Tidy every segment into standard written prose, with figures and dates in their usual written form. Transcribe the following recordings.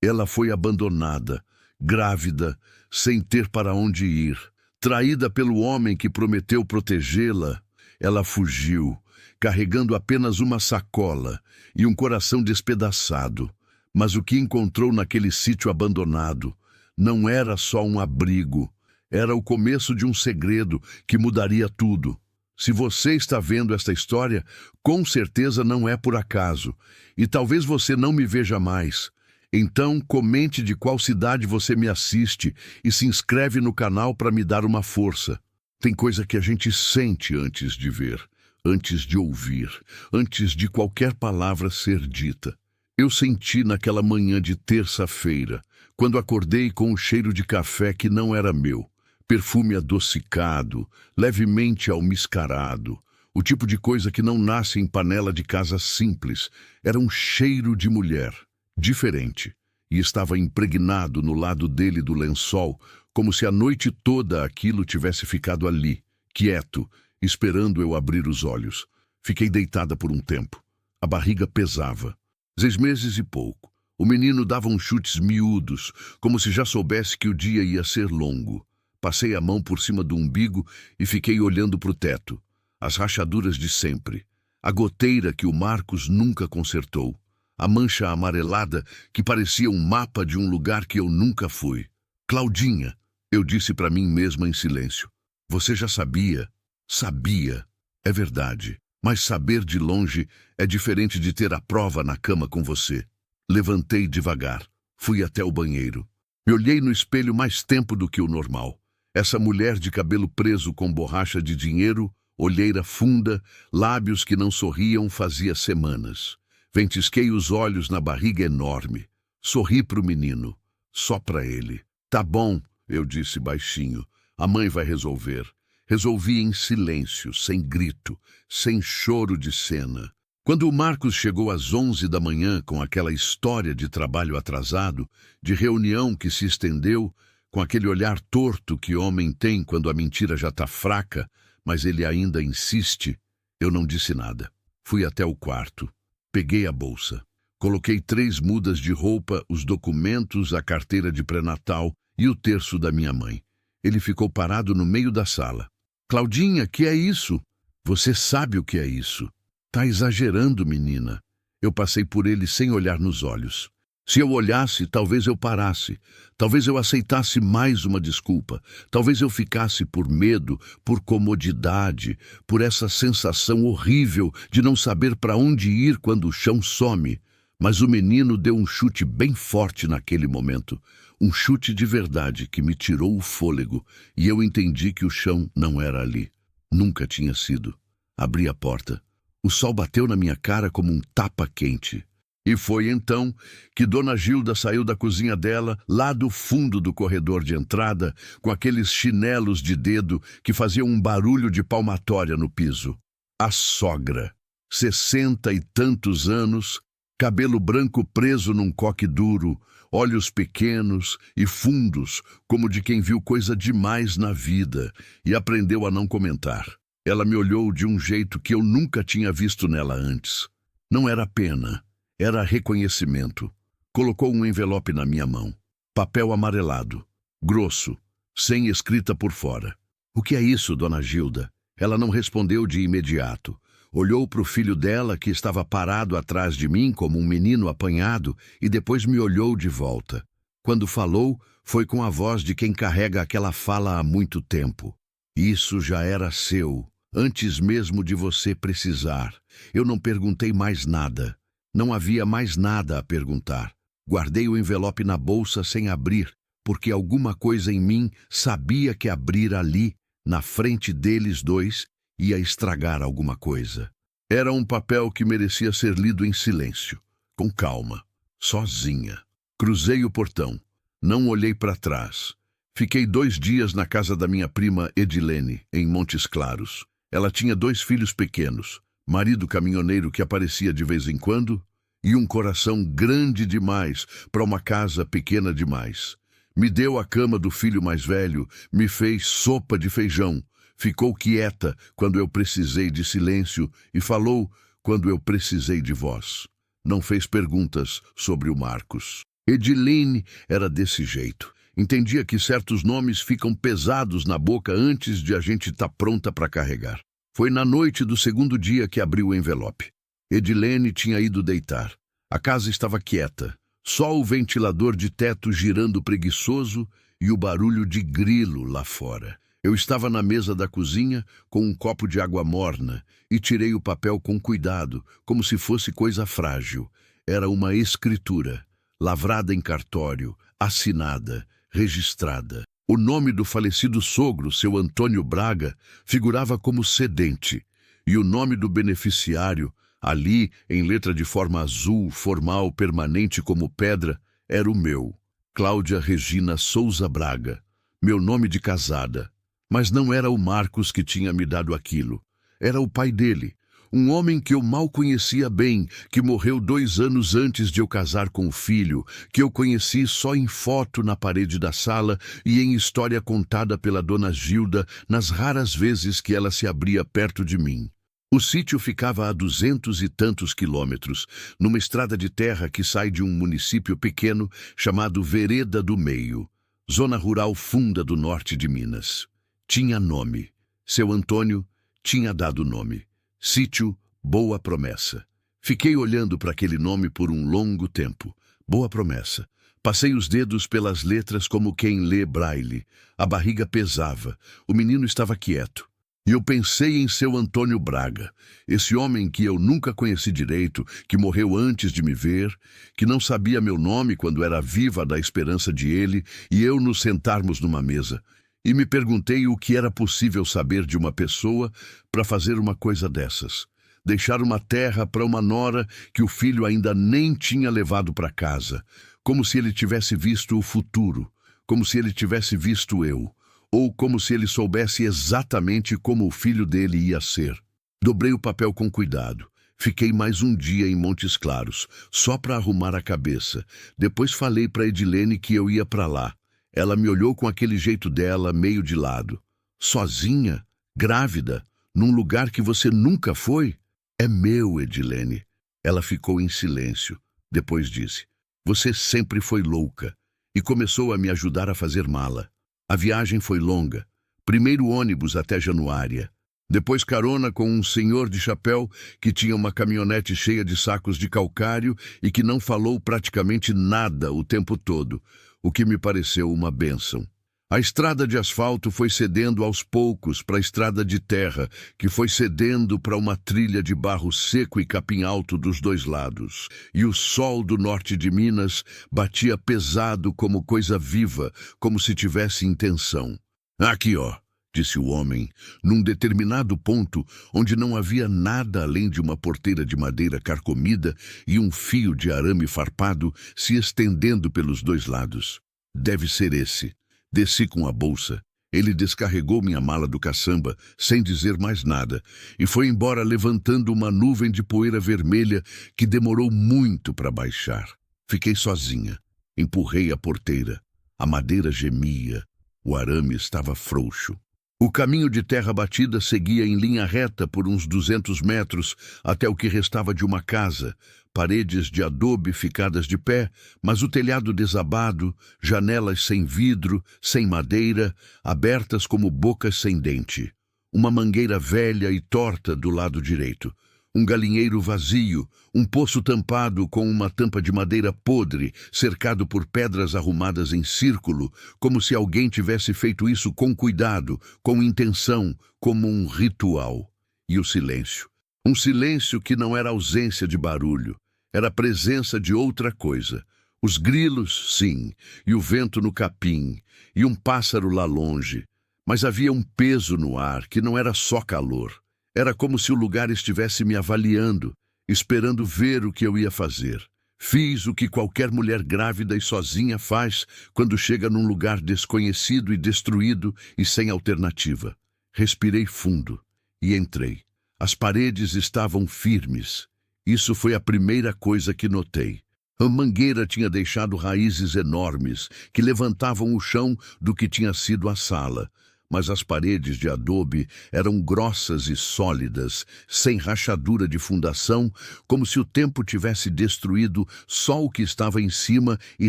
Ela foi abandonada, grávida, sem ter para onde ir. Traída pelo homem que prometeu protegê-la, ela fugiu, carregando apenas uma sacola e um coração despedaçado. Mas o que encontrou naquele sítio abandonado não era só um abrigo, era o começo de um segredo que mudaria tudo. Se você está vendo esta história, com certeza não é por acaso, e talvez você não me veja mais. Então, comente de qual cidade você me assiste e se inscreve no canal para me dar uma força. Tem coisa que a gente sente antes de ver, antes de ouvir, antes de qualquer palavra ser dita. Eu senti naquela manhã de terça-feira, quando acordei com um cheiro de café que não era meu. Perfume adocicado, levemente almiscarado, o tipo de coisa que não nasce em panela de casa simples. Era um cheiro de mulher, diferente, e estava impregnado no lado dele do lençol, como se a noite toda aquilo tivesse ficado ali, quieto, esperando eu abrir os olhos. Fiquei deitada por um tempo. A barriga pesava. 6 meses e pouco. O menino dava uns chutes miúdos, como se já soubesse que o dia ia ser longo. Passei a mão por cima do umbigo e fiquei olhando para o teto. As rachaduras de sempre. A goteira que o Marcos nunca consertou. A mancha amarelada que parecia um mapa de um lugar que eu nunca fui. Claudinha, eu disse para mim mesma em silêncio. Você já sabia? Sabia. É verdade. Mas saber de longe é diferente de ter a prova na cama com você. Levantei devagar. Fui até o banheiro. Me olhei no espelho mais tempo do que o normal. Essa mulher de cabelo preso com borracha de dinheiro, olheira funda, lábios que não sorriam fazia semanas. Ventisquei os olhos na barriga enorme. Sorri para o menino. Só para ele. Tá bom, eu disse baixinho. A mãe vai resolver. Resolvi em silêncio, sem grito, sem choro de cena. Quando o Marcos chegou às 11 da manhã com aquela história de trabalho atrasado, de reunião que se estendeu, com aquele olhar torto que homem tem quando a mentira já está fraca, mas ele ainda insiste, eu não disse nada. Fui até o quarto. Peguei a bolsa. Coloquei 3 mudas de roupa, os documentos, a carteira de pré-natal e o terço da minha mãe. Ele ficou parado no meio da sala. Claudinha, que é isso? Você sabe o que é isso. Tá exagerando, menina. Eu passei por ele sem olhar nos olhos. Se eu olhasse, talvez eu parasse. Talvez eu aceitasse mais uma desculpa. Talvez eu ficasse por medo, por comodidade, por essa sensação horrível de não saber para onde ir quando o chão some. Mas o menino deu um chute bem forte naquele momento. Um chute de verdade que me tirou o fôlego, e eu entendi que o chão não era ali. Nunca tinha sido. Abri a porta. O sol bateu na minha cara como um tapa quente. E foi então que Dona Gilda saiu da cozinha dela, lá do fundo do corredor de entrada, com aqueles chinelos de dedo que faziam um barulho de palmatória no piso. A sogra, 60 e tantos anos, cabelo branco preso num coque duro, olhos pequenos e fundos, como de quem viu coisa demais na vida e aprendeu a não comentar. Ela me olhou de um jeito que eu nunca tinha visto nela antes. Não era pena. Era reconhecimento. Colocou um envelope na minha mão. Papel amarelado, grosso, sem escrita por fora. O que é isso, Dona Gilda? Ela não respondeu de imediato. Olhou para o filho dela, que estava parado atrás de mim como um menino apanhado, e depois me olhou de volta. Quando falou, foi com a voz de quem carrega aquela fala há muito tempo. Isso já era seu, antes mesmo de você precisar. Eu não perguntei mais nada. Não havia mais nada a perguntar. Guardei o envelope na bolsa sem abrir, porque alguma coisa em mim sabia que abrir ali, na frente deles dois, ia estragar alguma coisa. Era um papel que merecia ser lido em silêncio, com calma, sozinha. Cruzei o portão. Não olhei para trás. Fiquei 2 dias na casa da minha prima Edilene, em Montes Claros. Ela tinha 2 filhos pequenos. Marido caminhoneiro que aparecia de vez em quando, e um coração grande demais para uma casa pequena demais. Me deu a cama do filho mais velho, me fez sopa de feijão, ficou quieta quando eu precisei de silêncio e falou quando eu precisei de voz. Não fez perguntas sobre o Marcos. Edilene era desse jeito. Entendia que certos nomes ficam pesados na boca antes de a gente estar pronta para carregar. Foi na noite do segundo dia que abriu o envelope. Edilene tinha ido deitar. A casa estava quieta. Só o ventilador de teto girando preguiçoso e o barulho de grilo lá fora. Eu estava na mesa da cozinha com um copo de água morna e tirei o papel com cuidado, como se fosse coisa frágil. Era uma escritura, lavrada em cartório, assinada, registrada. O nome do falecido sogro, seu Antônio Braga, figurava como cedente, e o nome do beneficiário, ali, em letra de forma azul, formal, permanente como pedra, era o meu, Cláudia Regina Souza Braga, meu nome de casada. Mas não era o Marcos que tinha me dado aquilo. Era o pai dele, um homem que eu mal conhecia bem, que morreu 2 anos antes de eu casar com o filho, que eu conheci só em foto na parede da sala e em história contada pela dona Gilda nas raras vezes que ela se abria perto de mim. O sítio ficava a 200 e tantos quilômetros, numa estrada de terra que sai de um município pequeno chamado Vereda do Meio, zona rural funda do norte de Minas. Tinha nome. Seu Antônio tinha dado nome. Sítio Boa Promessa. Fiquei olhando para aquele nome por um longo tempo. Boa Promessa. Passei os dedos pelas letras como quem lê braille. A barriga pesava. O menino estava quieto. E eu pensei em seu Antônio Braga, esse homem que eu nunca conheci direito, que morreu antes de me ver, que não sabia meu nome quando era viva da esperança de ele e eu nos sentarmos numa mesa. E me perguntei o que era possível saber de uma pessoa para fazer uma coisa dessas. Deixar uma terra para uma nora que o filho ainda nem tinha levado para casa, como se ele tivesse visto o futuro, como se ele tivesse visto eu, ou como se ele soubesse exatamente como o filho dele ia ser. Dobrei o papel com cuidado. Fiquei mais um dia em Montes Claros, só para arrumar a cabeça. Depois falei para Edilene que eu ia para lá. Ela me olhou com aquele jeito dela, meio de lado. Sozinha? Grávida? Num lugar que você nunca foi? É meu, Edilene. Ela ficou em silêncio. Depois disse, você sempre foi louca. E começou a me ajudar a fazer mala. A viagem foi longa. Primeiro ônibus até Januária. Depois carona com um senhor de chapéu que tinha uma caminhonete cheia de sacos de calcário e que não falou praticamente nada o tempo todo, o que me pareceu uma bênção. A estrada de asfalto foi cedendo aos poucos para a estrada de terra, que foi cedendo para uma trilha de barro seco e capim alto dos 2 lados. E o sol do norte de Minas batia pesado como coisa viva, como se tivesse intenção. Aqui, ó, disse o homem, num determinado ponto onde não havia nada além de uma porteira de madeira carcomida e um fio de arame farpado se estendendo pelos 2 lados. Deve ser esse. Desci com a bolsa. Ele descarregou minha mala do caçamba, sem dizer mais nada, e foi embora levantando uma nuvem de poeira vermelha que demorou muito para baixar. Fiquei sozinha. Empurrei a porteira. A madeira gemia. O arame estava frouxo. O caminho de terra batida seguia em linha reta por uns 200 metros até o que restava de uma casa, paredes de adobe ficadas de pé, mas o telhado desabado, janelas sem vidro, sem madeira, abertas como bocas sem dente. Uma mangueira velha e torta do lado direito. Um galinheiro vazio, um poço tampado com uma tampa de madeira podre, cercado por pedras arrumadas em círculo, como se alguém tivesse feito isso com cuidado, com intenção, como um ritual. E o silêncio. Um silêncio que não era ausência de barulho, era a presença de outra coisa. Os grilos, sim, e o vento no capim, e um pássaro lá longe. Mas havia um peso no ar que não era só calor. Era como se o lugar estivesse me avaliando, esperando ver o que eu ia fazer. Fiz o que qualquer mulher grávida e sozinha faz quando chega num lugar desconhecido e destruído e sem alternativa. Respirei fundo e entrei. As paredes estavam firmes. Isso foi a primeira coisa que notei. A mangueira tinha deixado raízes enormes que levantavam o chão do que tinha sido a sala. mas as paredes de adobe eram grossas e sólidas, sem rachadura de fundação, como se o tempo tivesse destruído só o que estava em cima e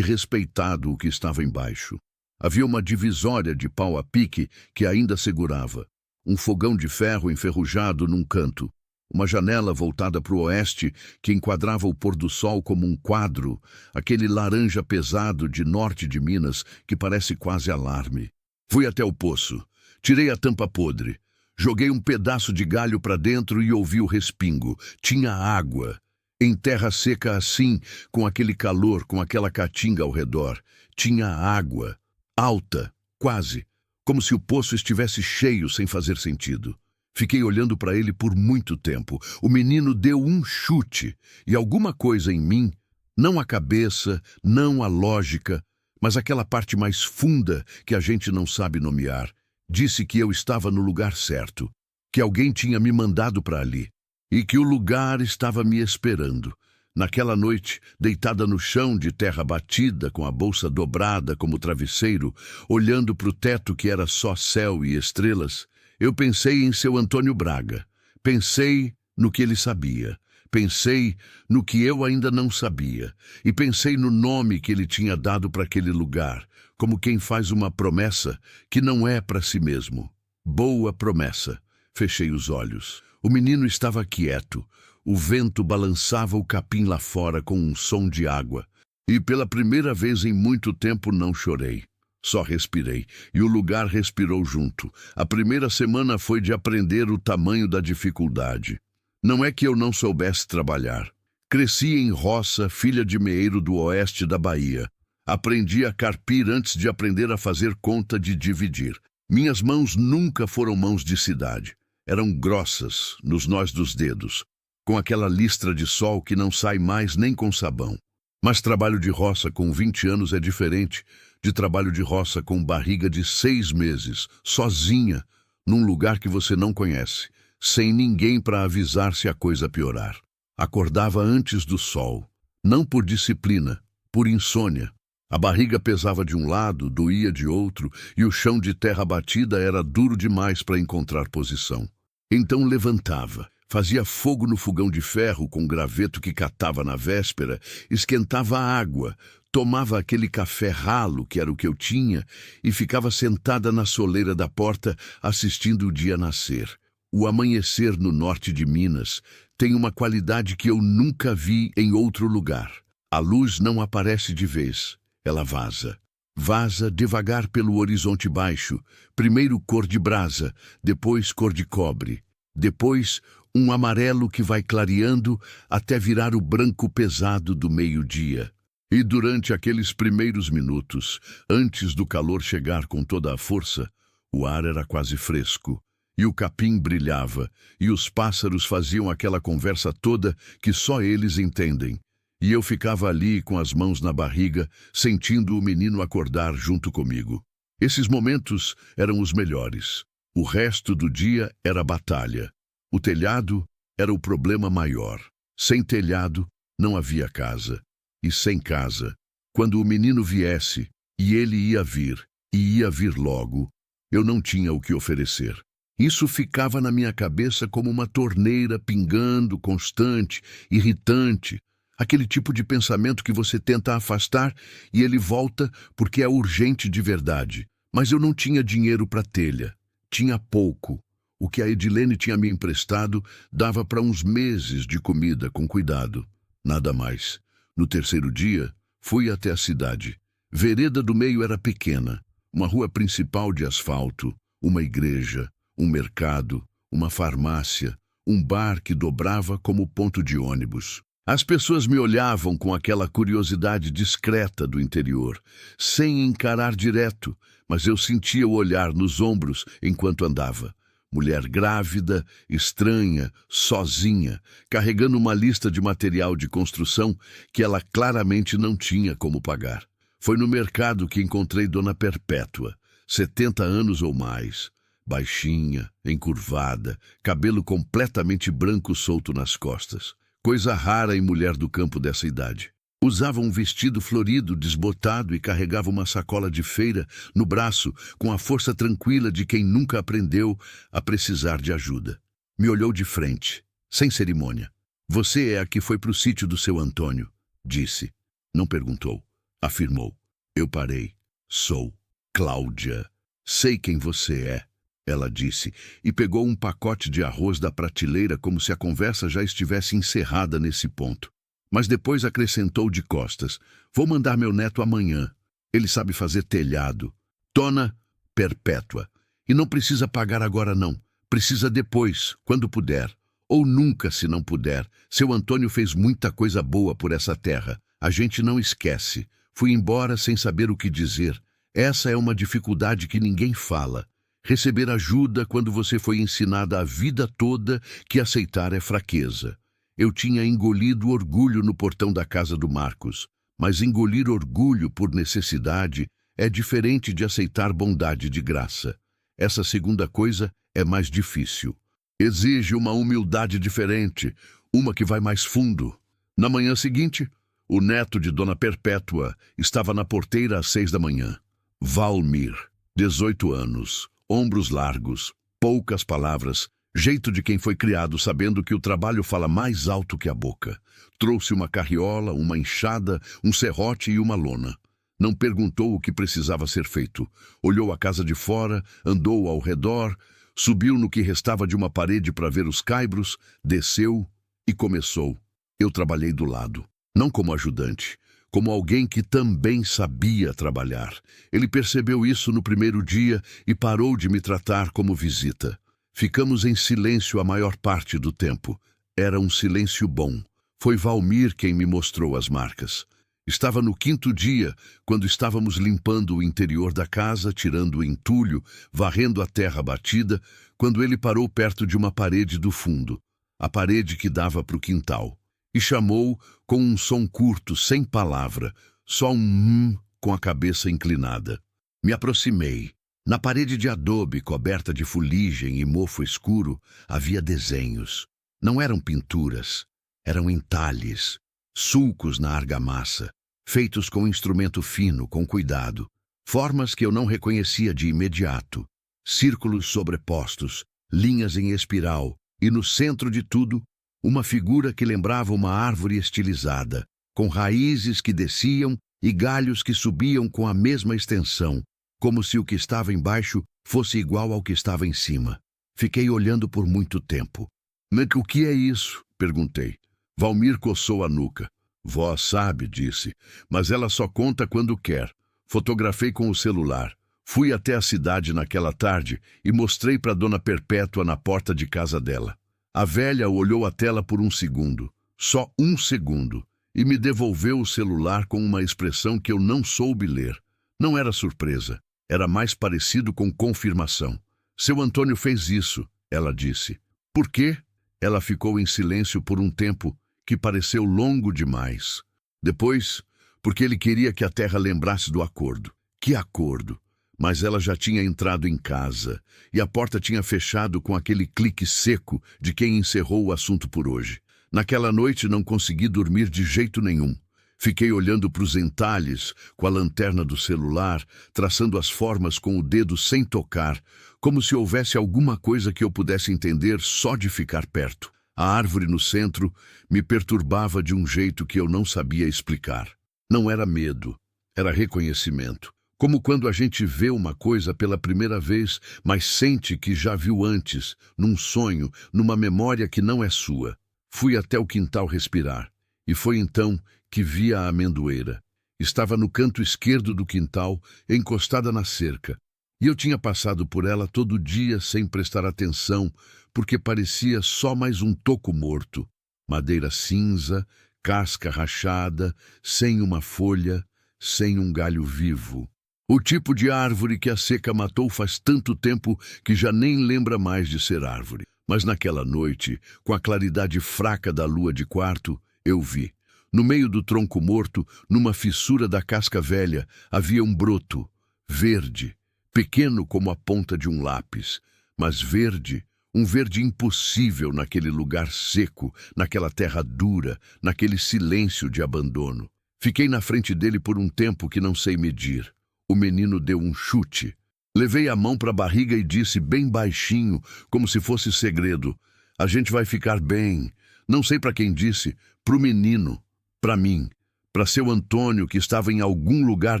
respeitado o que estava embaixo. Havia uma divisória de pau a pique que ainda segurava, um fogão de ferro enferrujado num canto, uma janela voltada para o oeste que enquadrava o pôr do sol como um quadro, aquele laranja pesado de norte de Minas que parece quase alarme. Fui até o poço, tirei a tampa podre, joguei um pedaço de galho para dentro e ouvi o respingo. Tinha água. Em terra seca assim, com aquele calor, com aquela caatinga ao redor, tinha água. Alta, quase, como se o poço estivesse cheio sem fazer sentido. Fiquei olhando para ele por muito tempo. O menino deu um chute e alguma coisa em mim, não a cabeça, não a lógica, mas aquela parte mais funda que a gente não sabe nomear, disse que eu estava no lugar certo, que alguém tinha me mandado para ali e que o lugar estava me esperando. Naquela noite, deitada no chão de terra batida, com a bolsa dobrada como travesseiro, olhando para o teto que era só céu e estrelas, eu pensei em seu Antônio Braga, pensei no que ele sabia, pensei no que eu ainda não sabia, e pensei no nome que ele tinha dado para aquele lugar, como quem faz uma promessa que não é para si mesmo. Boa promessa. Fechei os olhos. O menino estava quieto. O vento balançava o capim lá fora com um som de água. E pela primeira vez em muito tempo não chorei. Só respirei, e o lugar respirou junto. A primeira semana foi de aprender o tamanho da dificuldade. Não é que eu não soubesse trabalhar. Cresci em roça, filha de meeiro do oeste da Bahia. Aprendi a carpir antes de aprender a fazer conta de dividir. Minhas mãos nunca foram mãos de cidade. Eram grossas, nos nós dos dedos, com aquela listra de sol que não sai mais nem com sabão. Mas trabalho de roça com 20 anos é diferente de trabalho de roça com barriga de 6 meses, sozinha, num lugar que você não conhece, sem ninguém para avisar se a coisa piorar. Acordava antes do sol, não por disciplina, por insônia. A barriga pesava de um lado, doía de outro, e o chão de terra batida era duro demais para encontrar posição. Então levantava, fazia fogo no fogão de ferro com graveto que catava na véspera, esquentava a água, tomava aquele café ralo, que era o que eu tinha, e ficava sentada na soleira da porta assistindo o dia nascer. O amanhecer no norte de Minas tem uma qualidade que eu nunca vi em outro lugar. A luz não aparece de vez, ela vaza. Vaza devagar pelo horizonte baixo, primeiro cor de brasa, depois cor de cobre, depois um amarelo que vai clareando até virar o branco pesado do meio-dia. E durante aqueles primeiros minutos, antes do calor chegar com toda a força, o ar era quase fresco, e o capim brilhava, e os pássaros faziam aquela conversa toda que só eles entendem. E eu ficava ali com as mãos na barriga, sentindo o menino acordar junto comigo. Esses momentos eram os melhores. O resto do dia era batalha. O telhado era o problema maior. Sem telhado, não havia casa. E sem casa, quando o menino viesse, e ele ia vir, e ia vir logo, eu não tinha o que oferecer. Isso ficava na minha cabeça como uma torneira pingando, constante, irritante, aquele tipo de pensamento que você tenta afastar e ele volta porque é urgente de verdade. Mas eu não tinha dinheiro para telha, tinha pouco. O que a Edilene tinha me emprestado dava para uns meses de comida com cuidado, nada mais. No terceiro dia, fui até a cidade. Vereda do Meio era pequena, uma rua principal de asfalto, uma igreja, um mercado, uma farmácia, um bar que dobrava como ponto de ônibus. As pessoas me olhavam com aquela curiosidade discreta do interior, sem encarar direto, mas eu sentia o olhar nos ombros enquanto andava. Mulher grávida, estranha, sozinha, carregando uma lista de material de construção que ela claramente não tinha como pagar. Foi no mercado que encontrei Dona Perpétua, 70 anos ou mais, baixinha, encurvada, cabelo completamente branco solto nas costas. Coisa rara em mulher do campo dessa idade. Usava um vestido florido, desbotado e carregava uma sacola de feira no braço com a força tranquila de quem nunca aprendeu a precisar de ajuda. Me olhou de frente, sem cerimônia. Você é a que foi para o sítio do seu Antônio, disse. Não perguntou, afirmou. Eu parei. Sou Cláudia. Sei quem você é, ela disse, e pegou um pacote de arroz da prateleira como se a conversa já estivesse encerrada nesse ponto. Mas depois acrescentou de costas. Vou mandar meu neto amanhã. Ele sabe fazer telhado. Dona Perpétua. E não precisa pagar agora não. Precisa depois, quando puder. Ou nunca, se não puder. Seu Antônio fez muita coisa boa por essa terra. A gente não esquece. Fui embora sem saber o que dizer. Essa é uma dificuldade que ninguém fala. Receber ajuda quando você foi ensinada a vida toda que aceitar é fraqueza. Eu tinha engolido orgulho no portão da casa do Marcos, mas engolir orgulho por necessidade é diferente de aceitar bondade de graça. Essa segunda coisa é mais difícil. Exige uma humildade diferente, uma que vai mais fundo. Na manhã seguinte, o neto de Dona Perpétua estava na porteira às 6 da manhã. Valmir, 18 anos, ombros largos, poucas palavras, jeito de quem foi criado sabendo que o trabalho fala mais alto que a boca. Trouxe uma carriola, uma enxada, um serrote e uma lona. Não perguntou o que precisava ser feito. Olhou a casa de fora, andou ao redor, subiu no que restava de uma parede para ver os caibros, desceu e começou. Eu trabalhei do lado, não como ajudante, como alguém que também sabia trabalhar. Ele percebeu isso no primeiro dia e parou de me tratar como visita. Ficamos em silêncio a maior parte do tempo. Era um silêncio bom. Foi Valmir quem me mostrou as marcas. Estava no 5º dia, quando estávamos limpando o interior da casa, tirando o entulho, varrendo a terra batida, quando ele parou perto de uma parede do fundo, a parede que dava para o quintal, e chamou com um som curto, sem palavra, só um com a cabeça inclinada. Me aproximei. Na parede de adobe, coberta de fuligem e mofo escuro, havia desenhos. Não eram pinturas, eram entalhes, sulcos na argamassa, feitos com instrumento fino, com cuidado, formas que eu não reconhecia de imediato, círculos sobrepostos, linhas em espiral, e no centro de tudo, uma figura que lembrava uma árvore estilizada, com raízes que desciam e galhos que subiam com a mesma extensão, como se o que estava embaixo fosse igual ao que estava em cima. Fiquei olhando por muito tempo. Mas o que é isso? Perguntei. Valmir coçou a nuca. Vó sabe, disse, mas ela só conta quando quer. Fotografei com o celular. Fui até a cidade naquela tarde e mostrei para Dona Perpétua na porta de casa dela. A velha olhou a tela por um segundo, só um segundo, e me devolveu o celular com uma expressão que eu não soube ler. Não era surpresa. Era mais parecido com confirmação. Seu Antônio fez isso, ela disse. Por quê? Ela ficou em silêncio por um tempo que pareceu longo demais. Depois, porque ele queria que a terra lembrasse do acordo. Que acordo? Mas ela já tinha entrado em casa e a porta tinha fechado com aquele clique seco de quem encerrou o assunto por hoje. Naquela noite não consegui dormir de jeito nenhum. Fiquei olhando para os entalhes, com a lanterna do celular, traçando as formas com o dedo sem tocar, como se houvesse alguma coisa que eu pudesse entender só de ficar perto. A árvore no centro me perturbava de um jeito que eu não sabia explicar. Não era medo, era reconhecimento. Como quando a gente vê uma coisa pela primeira vez, mas sente que já viu antes, num sonho, numa memória que não é sua. Fui até o quintal respirar, e foi então que vi a amendoeira. Estava no canto esquerdo do quintal, encostada na cerca, e eu tinha passado por ela todo dia sem prestar atenção, porque parecia só mais um toco morto. Madeira cinza, casca rachada, sem uma folha, sem um galho vivo. O tipo de árvore que a seca matou faz tanto tempo que já nem lembra mais de ser árvore. Mas naquela noite, com a claridade fraca da lua de quarto, eu vi. No meio do tronco morto, numa fissura da casca velha, havia um broto, verde, pequeno como a ponta de um lápis, mas verde, um verde impossível naquele lugar seco, naquela terra dura, naquele silêncio de abandono. Fiquei na frente dele por um tempo que não sei medir. O menino deu um chute. Levei a mão para a barriga e disse bem baixinho, como se fosse segredo: "A gente vai ficar bem." Não sei para quem disse, pro menino, para mim, para seu Antônio, que estava em algum lugar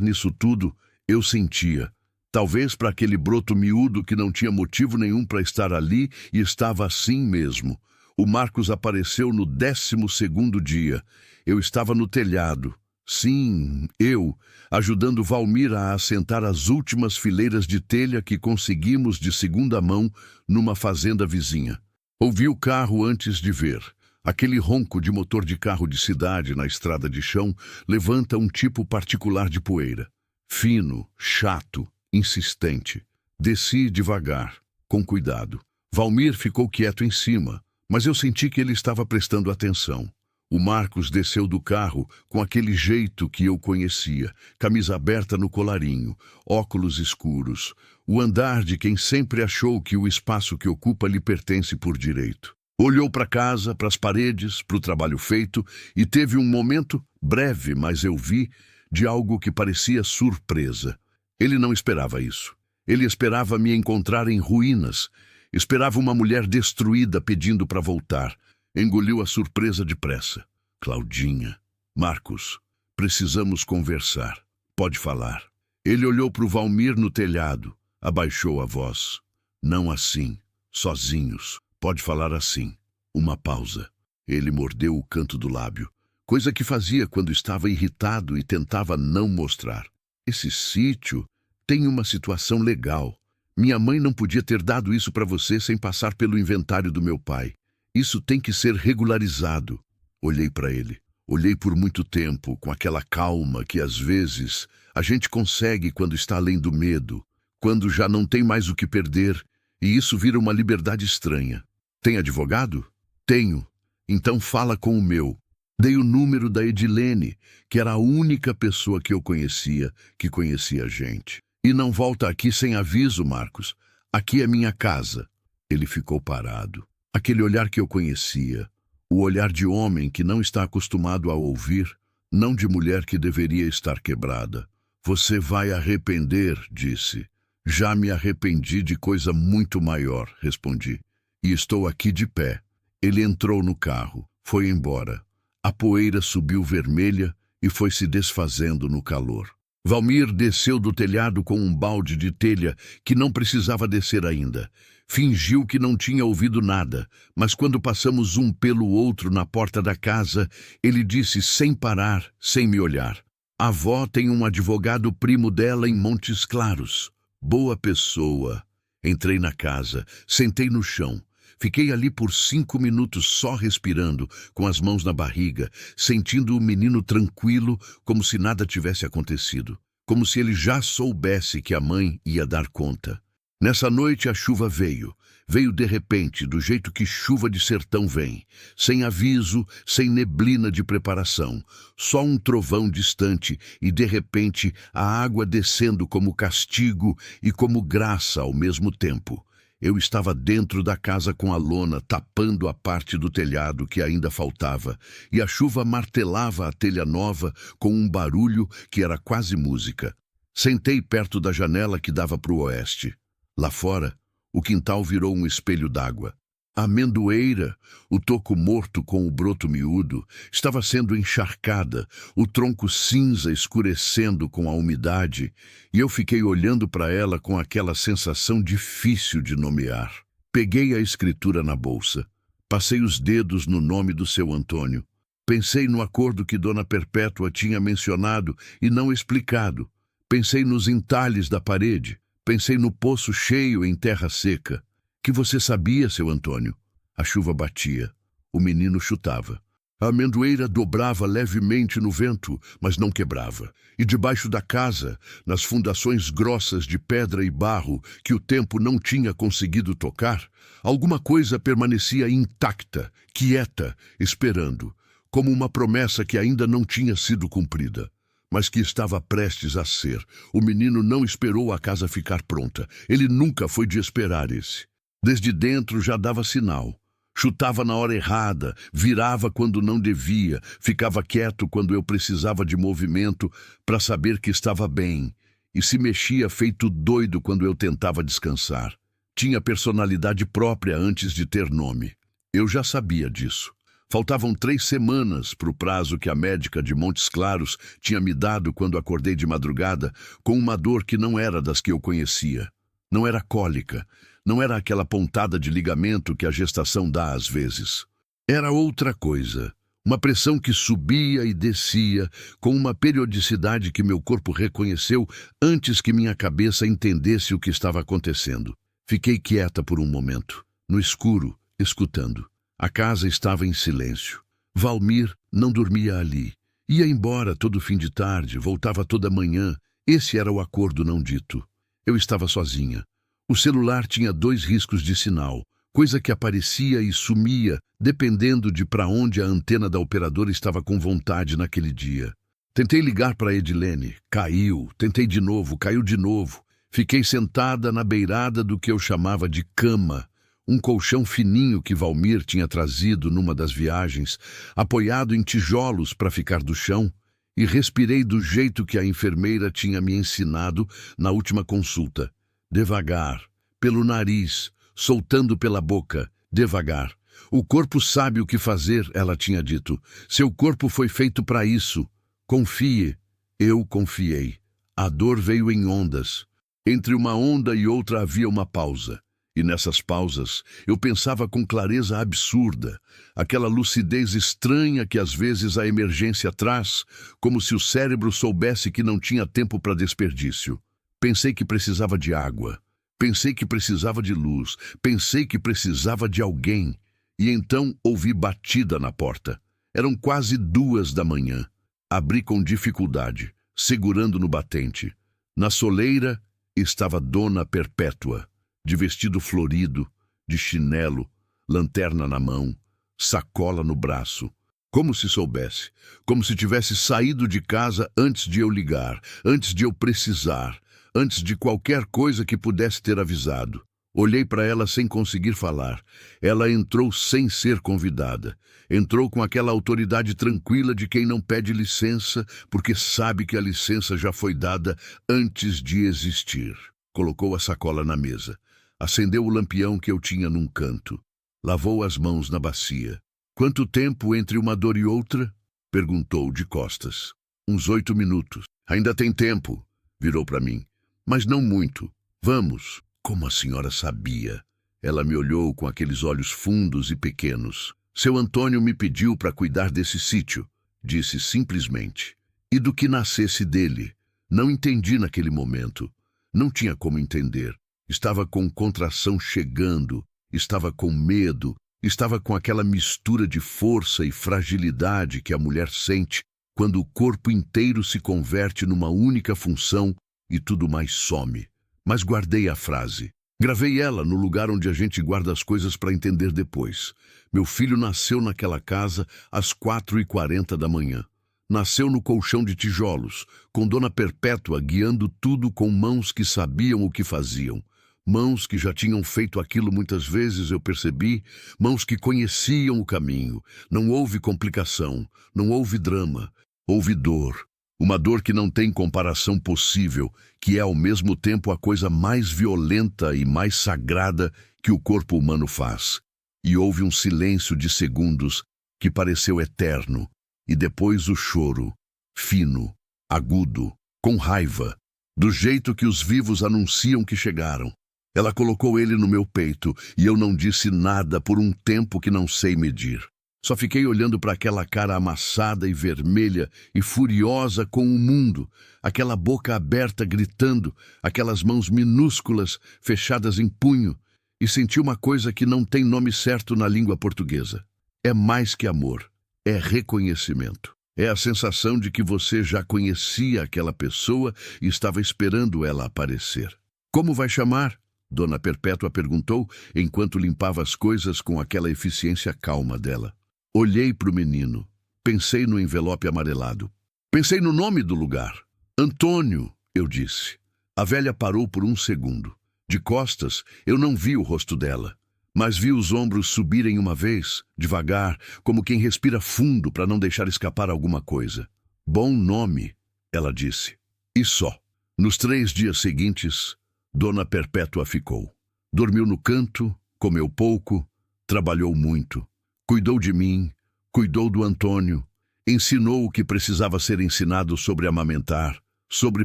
nisso tudo. Eu sentia. Talvez para aquele broto miúdo que não tinha motivo nenhum para estar ali e estava assim mesmo. O Marcos apareceu no 12º dia. Eu estava no telhado. Sim, eu, ajudando Valmir a assentar as últimas fileiras de telha que conseguimos de segunda mão numa fazenda vizinha. Ouvi o carro antes de ver. Aquele ronco de motor de carro de cidade na estrada de chão levanta um tipo particular de poeira. Fino, chato, insistente. Desci devagar, com cuidado. Valmir ficou quieto em cima, mas eu senti que ele estava prestando atenção. O Marcos desceu do carro com aquele jeito que eu conhecia, camisa aberta no colarinho, óculos escuros, o andar de quem sempre achou que o espaço que ocupa lhe pertence por direito. Olhou para casa, para as paredes, para o trabalho feito e teve um momento, breve, mas eu vi, de algo que parecia surpresa. Ele não esperava isso. Ele esperava me encontrar em ruínas. Esperava uma mulher destruída pedindo para voltar. Engoliu a surpresa depressa. Claudinha. Marcos, precisamos conversar. Pode falar. Ele olhou para o Valmir no telhado. Abaixou a voz. Não assim. Sozinhos. Pode falar assim. Uma pausa. Ele mordeu o canto do lábio. Coisa que fazia quando estava irritado e tentava não mostrar. Esse sítio tem uma situação legal. Minha mãe não podia ter dado isso para você sem passar pelo inventário do meu pai. Isso tem que ser regularizado. Olhei para ele. Olhei por muito tempo, com aquela calma que às vezes a gente consegue quando está além do medo, quando já não tem mais o que perder, e isso vira uma liberdade estranha. Tem advogado? Tenho. Então fala com o meu. Dei o número da Edilene, que era a única pessoa que eu conhecia, que conhecia a gente. E não volta aqui sem aviso, Marcos. Aqui é minha casa. Ele ficou parado. Aquele olhar que eu conhecia, o olhar de homem que não está acostumado a ouvir, não de mulher que deveria estar quebrada. Você vai arrepender, disse. Já me arrependi de coisa muito maior, respondi. E estou aqui de pé. Ele entrou no carro, foi embora. A poeira subiu vermelha e foi se desfazendo no calor. Valmir desceu do telhado com um balde de telha que não precisava descer ainda. Fingiu que não tinha ouvido nada, mas quando passamos um pelo outro na porta da casa, ele disse sem parar, sem me olhar: "A avó tem um advogado primo dela em Montes Claros. Boa pessoa." Entrei na casa, sentei no chão. Fiquei ali por 5 minutos só respirando, com as mãos na barriga, sentindo o menino tranquilo, como se nada tivesse acontecido. Como se ele já soubesse que a mãe ia dar conta. Nessa noite a chuva veio. Veio de repente, do jeito que chuva de sertão vem. Sem aviso, sem neblina de preparação. Só um trovão distante e, de repente, a água descendo como castigo e como graça ao mesmo tempo. Eu estava dentro da casa com a lona tapando a parte do telhado que ainda faltava, e a chuva martelava a telha nova com um barulho que era quase música. Sentei perto da janela que dava para o oeste. Lá fora, o quintal virou um espelho d'água. A amendoeira, o toco morto com o broto miúdo, estava sendo encharcada, o tronco cinza escurecendo com a umidade, e eu fiquei olhando para ela com aquela sensação difícil de nomear. Peguei a escritura na bolsa, passei os dedos no nome do seu Antônio. Pensei no acordo que Dona Perpétua tinha mencionado e não explicado. Pensei nos entalhes da parede, pensei no poço cheio em terra seca. Que você sabia, seu Antônio? A chuva batia. O menino chutava. A amendoeira dobrava levemente no vento, mas não quebrava. E debaixo da casa, nas fundações grossas de pedra e barro que o tempo não tinha conseguido tocar, alguma coisa permanecia intacta, quieta, esperando, como uma promessa que ainda não tinha sido cumprida, mas que estava prestes a ser. O menino não esperou a casa ficar pronta. Ele nunca foi de esperar esse. Desde dentro já dava sinal. Chutava na hora errada, virava quando não devia, ficava quieto quando eu precisava de movimento para saber que estava bem, e se mexia feito doido quando eu tentava descansar. Tinha personalidade própria antes de ter nome. Eu já sabia disso. Faltavam 3 semanas para o prazo que a médica de Montes Claros tinha me dado quando acordei de madrugada com uma dor que não era das que eu conhecia. Não era cólica, não era aquela pontada de ligamento que a gestação dá às vezes. Era outra coisa, uma pressão que subia e descia com uma periodicidade que meu corpo reconheceu antes que minha cabeça entendesse o que estava acontecendo. Fiquei quieta por um momento, no escuro, escutando. A casa estava em silêncio. Valmir não dormia ali. Ia embora todo fim de tarde, voltava toda manhã. Esse era o acordo não dito. Eu estava sozinha. O celular tinha 2 riscos de sinal, coisa que aparecia e sumia, dependendo de para onde a antena da operadora estava com vontade naquele dia. Tentei ligar para Edilene. Caiu. Tentei de novo. Caiu de novo. Fiquei sentada na beirada do que eu chamava de cama, um colchão fininho que Valmir tinha trazido numa das viagens, apoiado em tijolos para ficar do chão, e respirei do jeito que a enfermeira tinha me ensinado na última consulta. Devagar, pelo nariz, soltando pela boca, devagar. O corpo sabe o que fazer, ela tinha dito. Seu corpo foi feito para isso. Confie. Eu confiei. A dor veio em ondas. Entre uma onda e outra havia uma pausa. E nessas pausas, eu pensava com clareza absurda, aquela lucidez estranha que às vezes a emergência traz, como se o cérebro soubesse que não tinha tempo para desperdício. Pensei que precisava de água, pensei que precisava de luz, pensei que precisava de alguém. E então ouvi batida na porta. Eram quase 2 da manhã. Abri com dificuldade, segurando no batente. Na soleira estava Dona Perpétua, de vestido florido, de chinelo, lanterna na mão, sacola no braço. Como se soubesse, como se tivesse saído de casa antes de eu ligar, antes de eu precisar, antes de qualquer coisa que pudesse ter avisado. Olhei para ela sem conseguir falar. Ela entrou sem ser convidada. Entrou com aquela autoridade tranquila de quem não pede licença, porque sabe que a licença já foi dada antes de existir. Colocou a sacola na mesa. Acendeu o lampião que eu tinha num canto. Lavou as mãos na bacia. Quanto tempo entre uma dor e outra? Perguntou de costas. Uns 8 minutos. Ainda tem tempo, virou para mim. Mas não muito. Vamos. Como a senhora sabia? Ela me olhou com aqueles olhos fundos e pequenos. Seu Antônio me pediu para cuidar desse sítio, disse simplesmente. E do que nascesse dele. Não entendi naquele momento. Não tinha como entender. Estava com contração chegando, estava com medo, estava com aquela mistura de força e fragilidade que a mulher sente quando o corpo inteiro se converte numa única função e tudo mais some. Mas guardei a frase. Gravei ela no lugar onde a gente guarda as coisas para entender depois. Meu filho nasceu naquela casa às 4h40 da manhã. Nasceu no colchão de tijolos, com Dona Perpétua guiando tudo com mãos que sabiam o que faziam. Mãos que já tinham feito aquilo muitas vezes, eu percebi, mãos que conheciam o caminho. Não houve complicação, não houve drama, houve dor. Uma dor que não tem comparação possível, que é ao mesmo tempo a coisa mais violenta e mais sagrada que o corpo humano faz. E houve um silêncio de segundos que pareceu eterno, e depois o choro, fino, agudo, com raiva, do jeito que os vivos anunciam que chegaram. Ela colocou ele no meu peito e eu não disse nada por um tempo que não sei medir. Só fiquei olhando para aquela cara amassada e vermelha e furiosa com o mundo, aquela boca aberta gritando, aquelas mãos minúsculas fechadas em punho, e senti uma coisa que não tem nome certo na língua portuguesa. É mais que amor, é reconhecimento. É a sensação de que você já conhecia aquela pessoa e estava esperando ela aparecer. Como vai chamar? Dona Perpétua perguntou, enquanto limpava as coisas com aquela eficiência calma dela. Olhei para o menino. Pensei no envelope amarelado. Pensei no nome do lugar. Antônio, eu disse. A velha parou por um segundo. De costas, eu não vi o rosto dela. mas vi os ombros subirem uma vez, devagar, como quem respira fundo para não deixar escapar alguma coisa. Bom nome, ela disse. E só. Nos 3 dias seguintes, Dona Perpétua ficou. Dormiu no canto, comeu pouco, trabalhou muito. Cuidou de mim, cuidou do Antônio, ensinou o que precisava ser ensinado sobre amamentar, sobre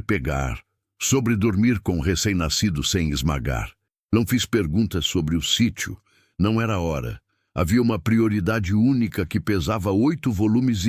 pegar, sobre dormir com o recém-nascido sem esmagar. Não fiz perguntas sobre o sítio, não era hora. Havia uma prioridade única que pesava 8,5 volumes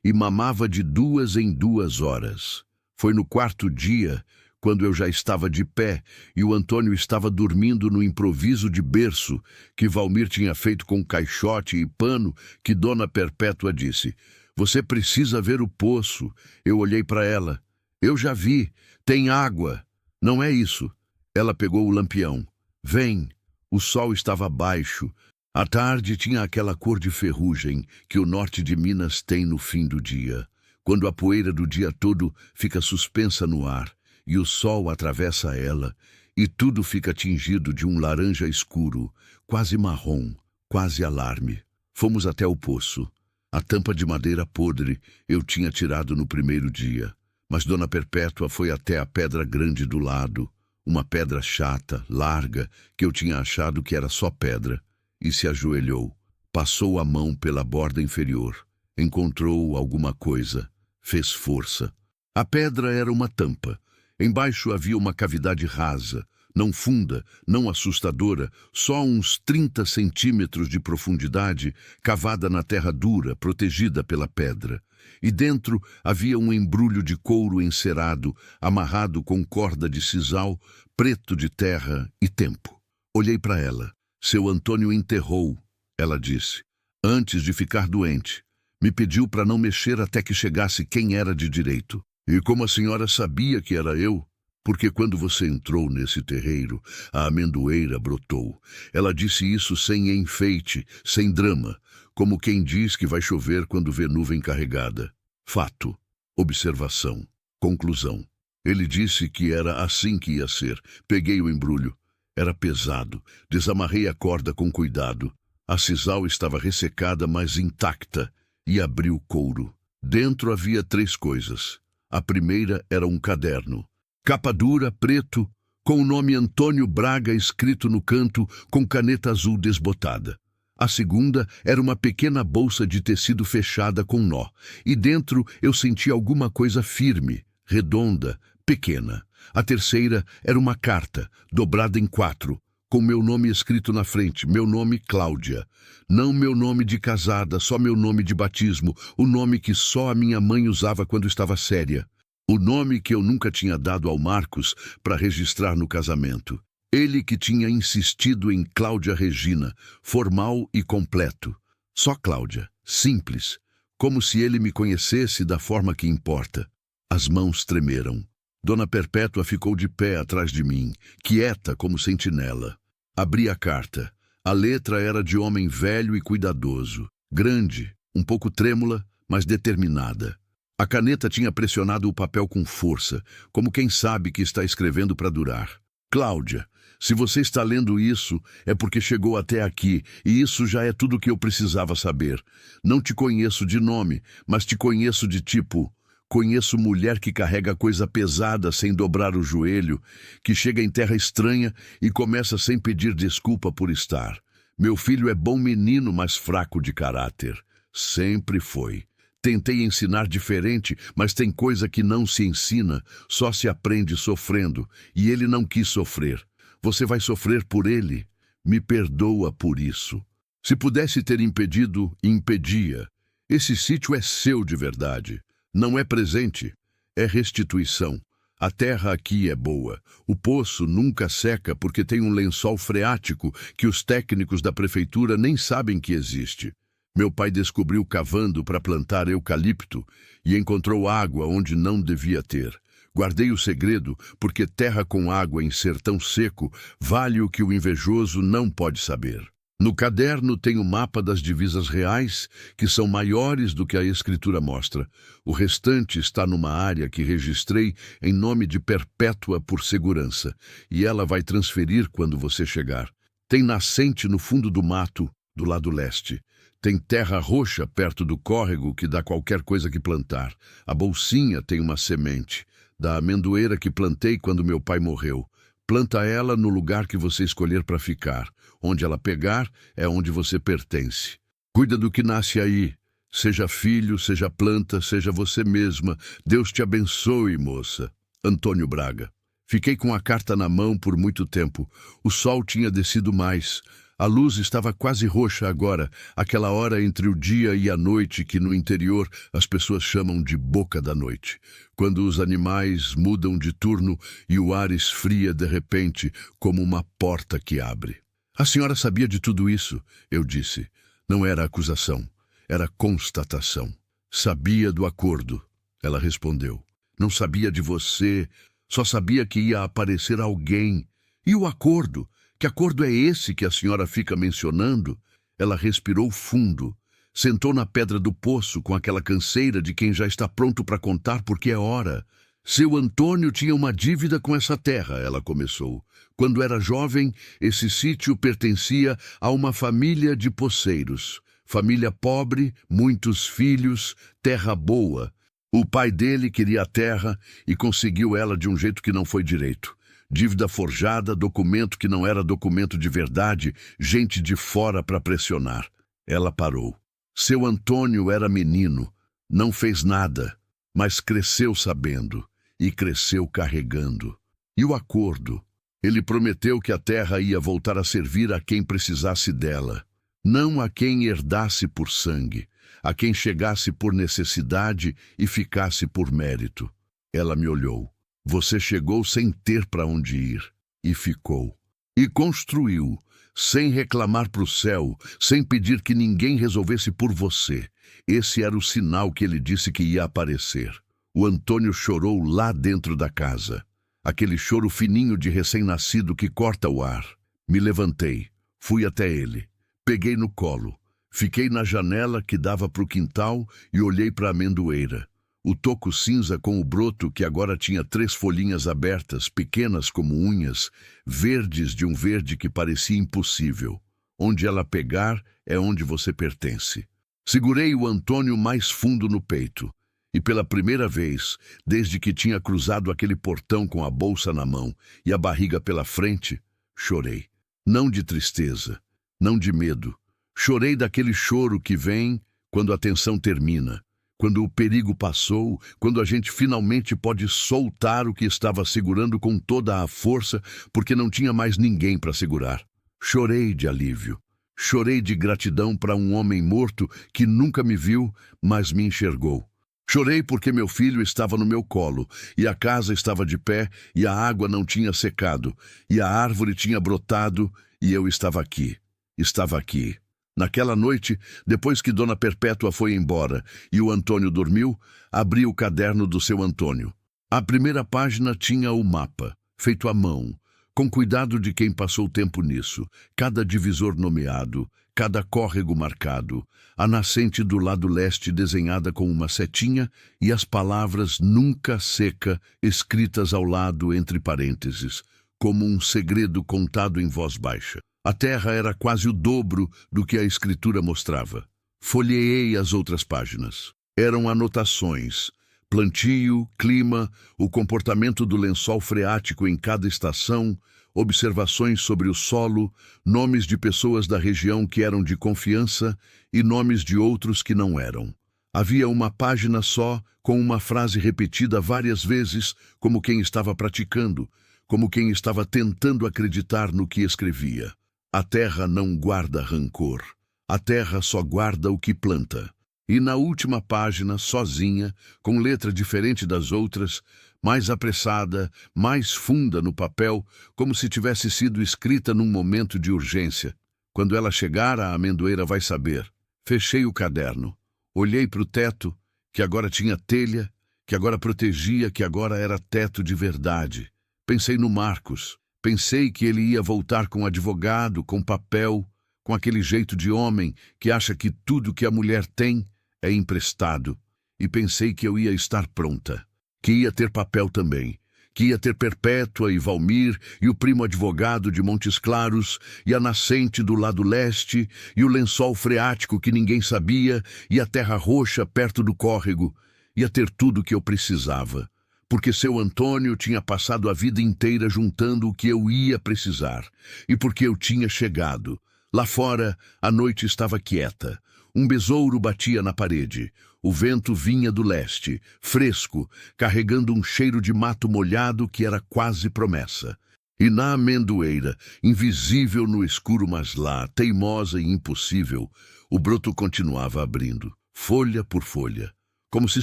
e mamava de 2 em 2 horas. Foi no 4º dia, quando eu já estava de pé e o Antônio estava dormindo no improviso de berço que Valmir tinha feito com caixote e pano, que Dona Perpétua disse: "Você precisa ver o poço." Eu olhei para ela. "Eu já vi, tem água." "Não é isso." Ela pegou o lampião. "Vem." O sol estava baixo. A tarde tinha aquela cor de ferrugem que o norte de Minas tem no fim do dia, quando a poeira do dia todo fica suspensa no ar e o sol atravessa ela e tudo fica tingido de um laranja escuro, quase marrom, quase alarme. Fomos até o poço. A tampa de madeira podre eu tinha tirado no 1º dia, mas Dona Perpétua foi até a pedra grande do lado, uma pedra chata, larga, que eu tinha achado que era só pedra, e se ajoelhou, passou a mão pela borda inferior, encontrou alguma coisa, fez força. A pedra era uma tampa. Embaixo havia uma cavidade rasa, não funda, não assustadora, só uns 30 centímetros de profundidade, cavada na terra dura, protegida pela pedra. E dentro havia um embrulho de couro encerado, amarrado com corda de sisal, preto de terra e tempo. Olhei para ela. "Seu Antônio enterrou", ela disse, "antes de ficar doente. Me pediu para não mexer até que chegasse quem era de direito. E como a senhora sabia que era eu? Porque quando você entrou nesse terreiro, a amendoeira brotou." Ela disse isso sem enfeite, sem drama, como quem diz que vai chover quando vê nuvem carregada. Fato, observação, conclusão. Ele disse que era assim que ia ser. Peguei o embrulho. Era pesado. Desamarrei a corda com cuidado. A sisal estava ressecada, mas intacta, e abri o couro. Dentro havia 3 coisas. A primeira era um caderno. Capa dura, preto, com o nome Antônio Braga escrito no canto com caneta azul desbotada. A segunda era uma pequena bolsa de tecido fechada com nó, e dentro eu senti alguma coisa firme, redonda, pequena. A terceira era uma carta, dobrada em 4, com meu nome escrito na frente, meu nome Cláudia. Não meu nome de casada, só meu nome de batismo, o nome que só a minha mãe usava quando estava séria. O nome que eu nunca tinha dado ao Marcos para registrar no casamento. Ele que tinha insistido em Cláudia Regina, formal e completo. Só Cláudia, simples, como se ele me conhecesse da forma que importa. As mãos tremeram. Dona Perpétua ficou de pé atrás de mim, quieta como sentinela. Abri a carta. A letra era de homem velho e cuidadoso, grande, um pouco trêmula, mas determinada. A caneta tinha pressionado o papel com força, como quem sabe que está escrevendo para durar. Cláudia, se você está lendo isso, é porque chegou até aqui, e isso já é tudo o que eu precisava saber. Não te conheço de nome, mas te conheço de tipo. Conheço mulher que carrega coisa pesada sem dobrar o joelho, que chega em terra estranha e começa sem pedir desculpa por estar. Meu filho é bom menino, mas fraco de caráter. Sempre foi. Tentei ensinar diferente, mas tem coisa que não se ensina, só se aprende sofrendo, e ele não quis sofrer. Você vai sofrer por ele. Me perdoa por isso. Se pudesse ter impedido, impedia. Esse sítio é seu de verdade. Não é presente, é restituição. A terra aqui é boa. O poço nunca seca porque tem um lençol freático que os técnicos da prefeitura nem sabem que existe. Meu pai descobriu cavando para plantar eucalipto e encontrou água onde não devia ter. Guardei o segredo porque terra com água em sertão seco vale o que o invejoso não pode saber. No caderno tem o mapa das divisas reais, que são maiores do que a escritura mostra. O restante está numa área que registrei em nome de Perpétua por segurança, e ela vai transferir quando você chegar. Tem nascente no fundo do mato, do lado leste. Tem terra roxa perto do córrego que dá qualquer coisa que plantar. A bolsinha tem uma semente, da amendoeira que plantei quando meu pai morreu. Planta ela no lugar que você escolher para ficar. Onde ela pegar é onde você pertence. Cuida do que nasce aí. Seja filho, seja planta, seja você mesma. Deus te abençoe, moça. Antônio Braga. Fiquei com a carta na mão por muito tempo. O sol tinha descido mais. A luz estava quase roxa agora, aquela hora entre o dia e a noite que no interior as pessoas chamam de boca da noite. Quando os animais mudam de turno e o ar esfria de repente, como uma porta que abre. A senhora sabia de tudo isso? Eu disse. Não era acusação, era constatação. Sabia do acordo. Ela respondeu. Não sabia de você, só sabia que ia aparecer alguém. E o acordo? Que acordo é esse que a senhora fica mencionando? Ela respirou fundo, sentou na pedra do poço com aquela canseira de quem já está pronto para contar porque é hora. Seu Antônio tinha uma dívida com essa terra, ela começou. Quando era jovem, esse sítio pertencia a uma família de poceiros. Família pobre, muitos filhos, terra boa. O pai dele queria a terra e conseguiu ela de um jeito que não foi direito. Dívida forjada, documento que não era documento de verdade, gente de fora para pressionar. Ela parou. Seu Antônio era menino, não fez nada, mas cresceu sabendo e cresceu carregando. E o acordo? Ele prometeu que a terra ia voltar a servir a quem precisasse dela, não a quem herdasse por sangue, a quem chegasse por necessidade e ficasse por mérito. Ela me olhou. Você chegou sem ter para onde ir, e ficou. E construiu, sem reclamar para o céu, sem pedir que ninguém resolvesse por você. Esse era o sinal que ele disse que ia aparecer. O Antônio chorou lá dentro da casa. Aquele choro fininho de recém-nascido que corta o ar. Me levantei, fui até ele. Peguei no colo. Fiquei na janela que dava para o quintal e olhei para a amendoeira. O toco cinza com o broto que agora tinha 3 folhinhas abertas, pequenas como unhas, verdes de um verde que parecia impossível. Onde ela pegar é onde você pertence. Segurei o Antônio mais fundo no peito. E pela primeira vez, desde que tinha cruzado aquele portão com a bolsa na mão e a barriga pela frente, chorei. Não de tristeza, não de medo. Chorei daquele choro que vem quando a tensão termina. Quando o perigo passou, quando a gente finalmente pode soltar o que estava segurando com toda a força, porque não tinha mais ninguém para segurar. Chorei de alívio. Chorei de gratidão para um homem morto que nunca me viu, mas me enxergou. Chorei porque meu filho estava no meu colo, e a casa estava de pé, e a água não tinha secado, e a árvore tinha brotado, e eu estava aqui. Estava aqui. Naquela noite, depois que Dona Perpétua foi embora e o Antônio dormiu, abri o caderno do seu Antônio. A primeira página tinha o mapa, feito à mão, com cuidado de quem passou tempo nisso, cada divisor nomeado, cada córrego marcado, a nascente do lado leste desenhada com uma setinha e as palavras nunca seca escritas ao lado entre parênteses, como um segredo contado em voz baixa. A terra era quase o dobro do que a escritura mostrava. Folheei as outras páginas. Eram anotações, plantio, clima, o comportamento do lençol freático em cada estação, observações sobre o solo, nomes de pessoas da região que eram de confiança e nomes de outros que não eram. Havia uma página só, com uma frase repetida várias vezes, como quem estava praticando, como quem estava tentando acreditar no que escrevia. A terra não guarda rancor. A terra só guarda o que planta. E na última página, sozinha, com letra diferente das outras, mais apressada, mais funda no papel, como se tivesse sido escrita num momento de urgência. Quando ela chegar, a amendoeira vai saber. Fechei o caderno. Olhei para o teto, que agora tinha telha, que agora protegia, que agora era teto de verdade. Pensei no Marcos. Pensei que ele ia voltar com advogado, com papel, com aquele jeito de homem que acha que tudo que a mulher tem é emprestado. E pensei que eu ia estar pronta, que ia ter papel também, que ia ter Perpétua e Valmir, e o primo advogado de Montes Claros, e a nascente do lado leste, e o lençol freático que ninguém sabia, e a terra roxa perto do córrego. Ia ter tudo o que eu precisava, porque seu Antônio tinha passado a vida inteira juntando o que eu ia precisar, e porque eu tinha chegado. Lá fora, a noite estava quieta. Um besouro batia na parede. O vento vinha do leste, fresco, carregando um cheiro de mato molhado que era quase promessa. E na amendoeira, invisível no escuro mas lá, teimosa e impossível, o broto continuava abrindo, folha por folha, como se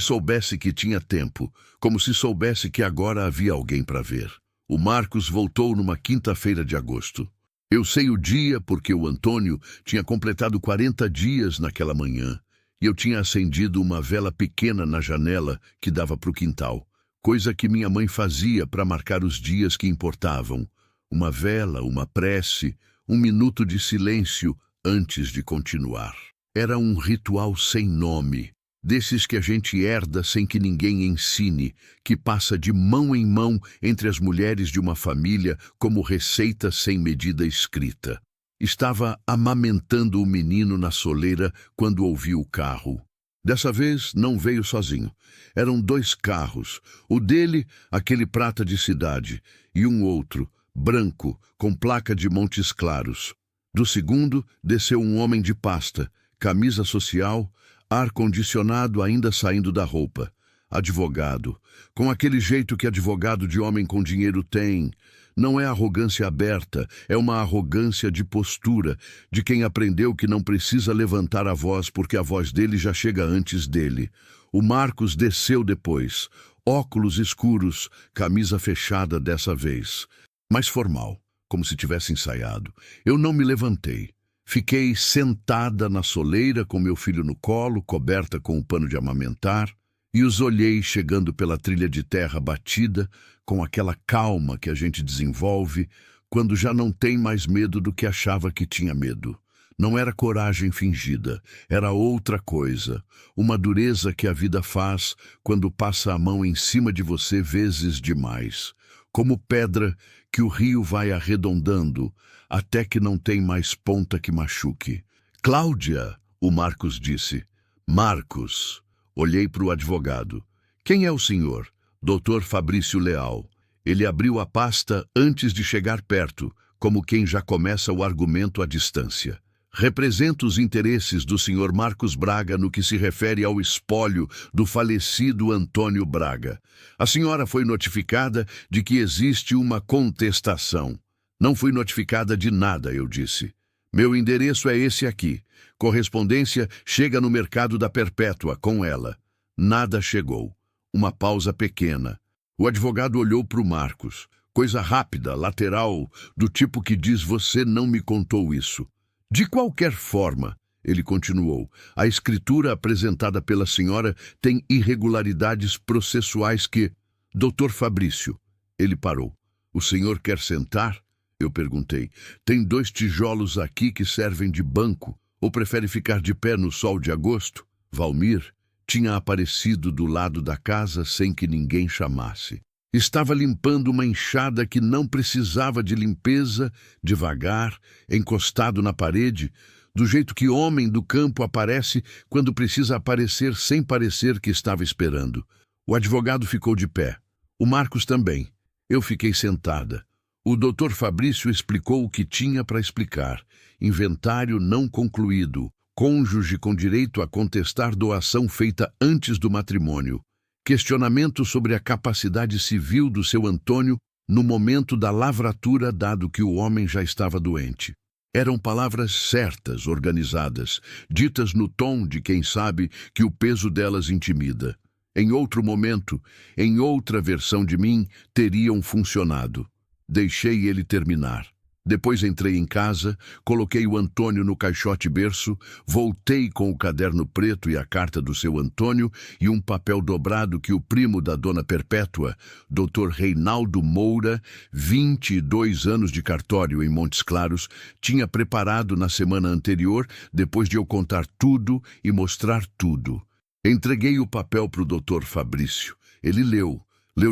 soubesse que tinha tempo, como se soubesse que agora havia alguém para ver. O Marcos voltou numa quinta-feira de agosto. Eu sei o dia porque o Antônio tinha completado 40 dias naquela manhã, e eu tinha acendido uma vela pequena na janela que dava para o quintal, coisa que minha mãe fazia para marcar os dias que importavam. Uma vela, uma prece, um minuto de silêncio antes de continuar. Era um ritual sem nome, desses que a gente herda sem que ninguém ensine, que passa de mão em mão entre as mulheres de uma família como receita sem medida escrita. Estava amamentando o menino na soleira quando ouvi o carro. Dessa vez não veio sozinho. Eram 2 carros, o dele, aquele prata de cidade, e um outro, branco, com placa de Montes Claros. Do segundo, desceu um homem de pasta, camisa social, ar-condicionado ainda saindo da roupa. Advogado, com aquele jeito que advogado de homem com dinheiro tem. Não é arrogância aberta, é uma arrogância de postura, de quem aprendeu que não precisa levantar a voz porque a voz dele já chega antes dele. O Marcos desceu depois, óculos escuros, camisa fechada dessa vez, mais formal, como se tivesse ensaiado. Eu não me levantei. Fiquei sentada na soleira com meu filho no colo, coberta com o pano de amamentar, e os olhei chegando pela trilha de terra batida, com aquela calma que a gente desenvolve quando já não tem mais medo do que achava que tinha medo. Não era coragem fingida, era outra coisa, uma dureza que a vida faz quando passa a mão em cima de você vezes demais, como pedra que o rio vai arredondando, até que não tem mais ponta que machuque. Cláudia, o Marcos disse. Marcos. Olhei para o advogado. Quem é o senhor? Doutor Fabrício Leal. Ele abriu a pasta antes de chegar perto, como quem já começa o argumento à distância. Represento os interesses do senhor Marcos Braga no que se refere ao espólio do falecido Antônio Braga. A senhora foi notificada de que existe uma contestação. Não fui notificada de nada, eu disse. Meu endereço é esse aqui. Correspondência chega no mercado da Perpétua com ela. Nada chegou. Uma pausa pequena. O advogado olhou para o Marcos. Coisa rápida, lateral, do tipo que diz: você não me contou isso. De qualquer forma, ele continuou, a escritura apresentada pela senhora tem irregularidades processuais que... Doutor Fabrício, ele parou. O senhor quer sentar? Eu perguntei. Tem 2 tijolos aqui que servem de banco, ou prefere ficar de pé no sol de agosto? Valmir tinha aparecido do lado da casa sem que ninguém chamasse. Estava limpando uma enxada que não precisava de limpeza, devagar, encostado na parede, do jeito que homem do campo aparece quando precisa aparecer sem parecer que estava esperando. O advogado ficou de pé. O Marcos também. Eu fiquei sentada. O doutor Fabrício explicou o que tinha para explicar. Inventário não concluído. Cônjuge com direito a contestar doação feita antes do matrimônio. Questionamento sobre a capacidade civil do seu Antônio no momento da lavratura, dado que o homem já estava doente. Eram palavras certas, organizadas, ditas no tom de quem sabe que o peso delas intimida. Em outro momento, em outra versão de mim, teriam funcionado. Deixei ele terminar. Depois entrei em casa, coloquei o Antônio no caixote berço, voltei com o caderno preto e a carta do seu Antônio e um papel dobrado que o primo da dona Perpétua, Dr. Reinaldo Moura, 22 anos de cartório em Montes Claros, tinha preparado na semana anterior, depois de eu contar tudo e mostrar tudo. Entreguei o papel para o Dr. Fabrício. Ele leu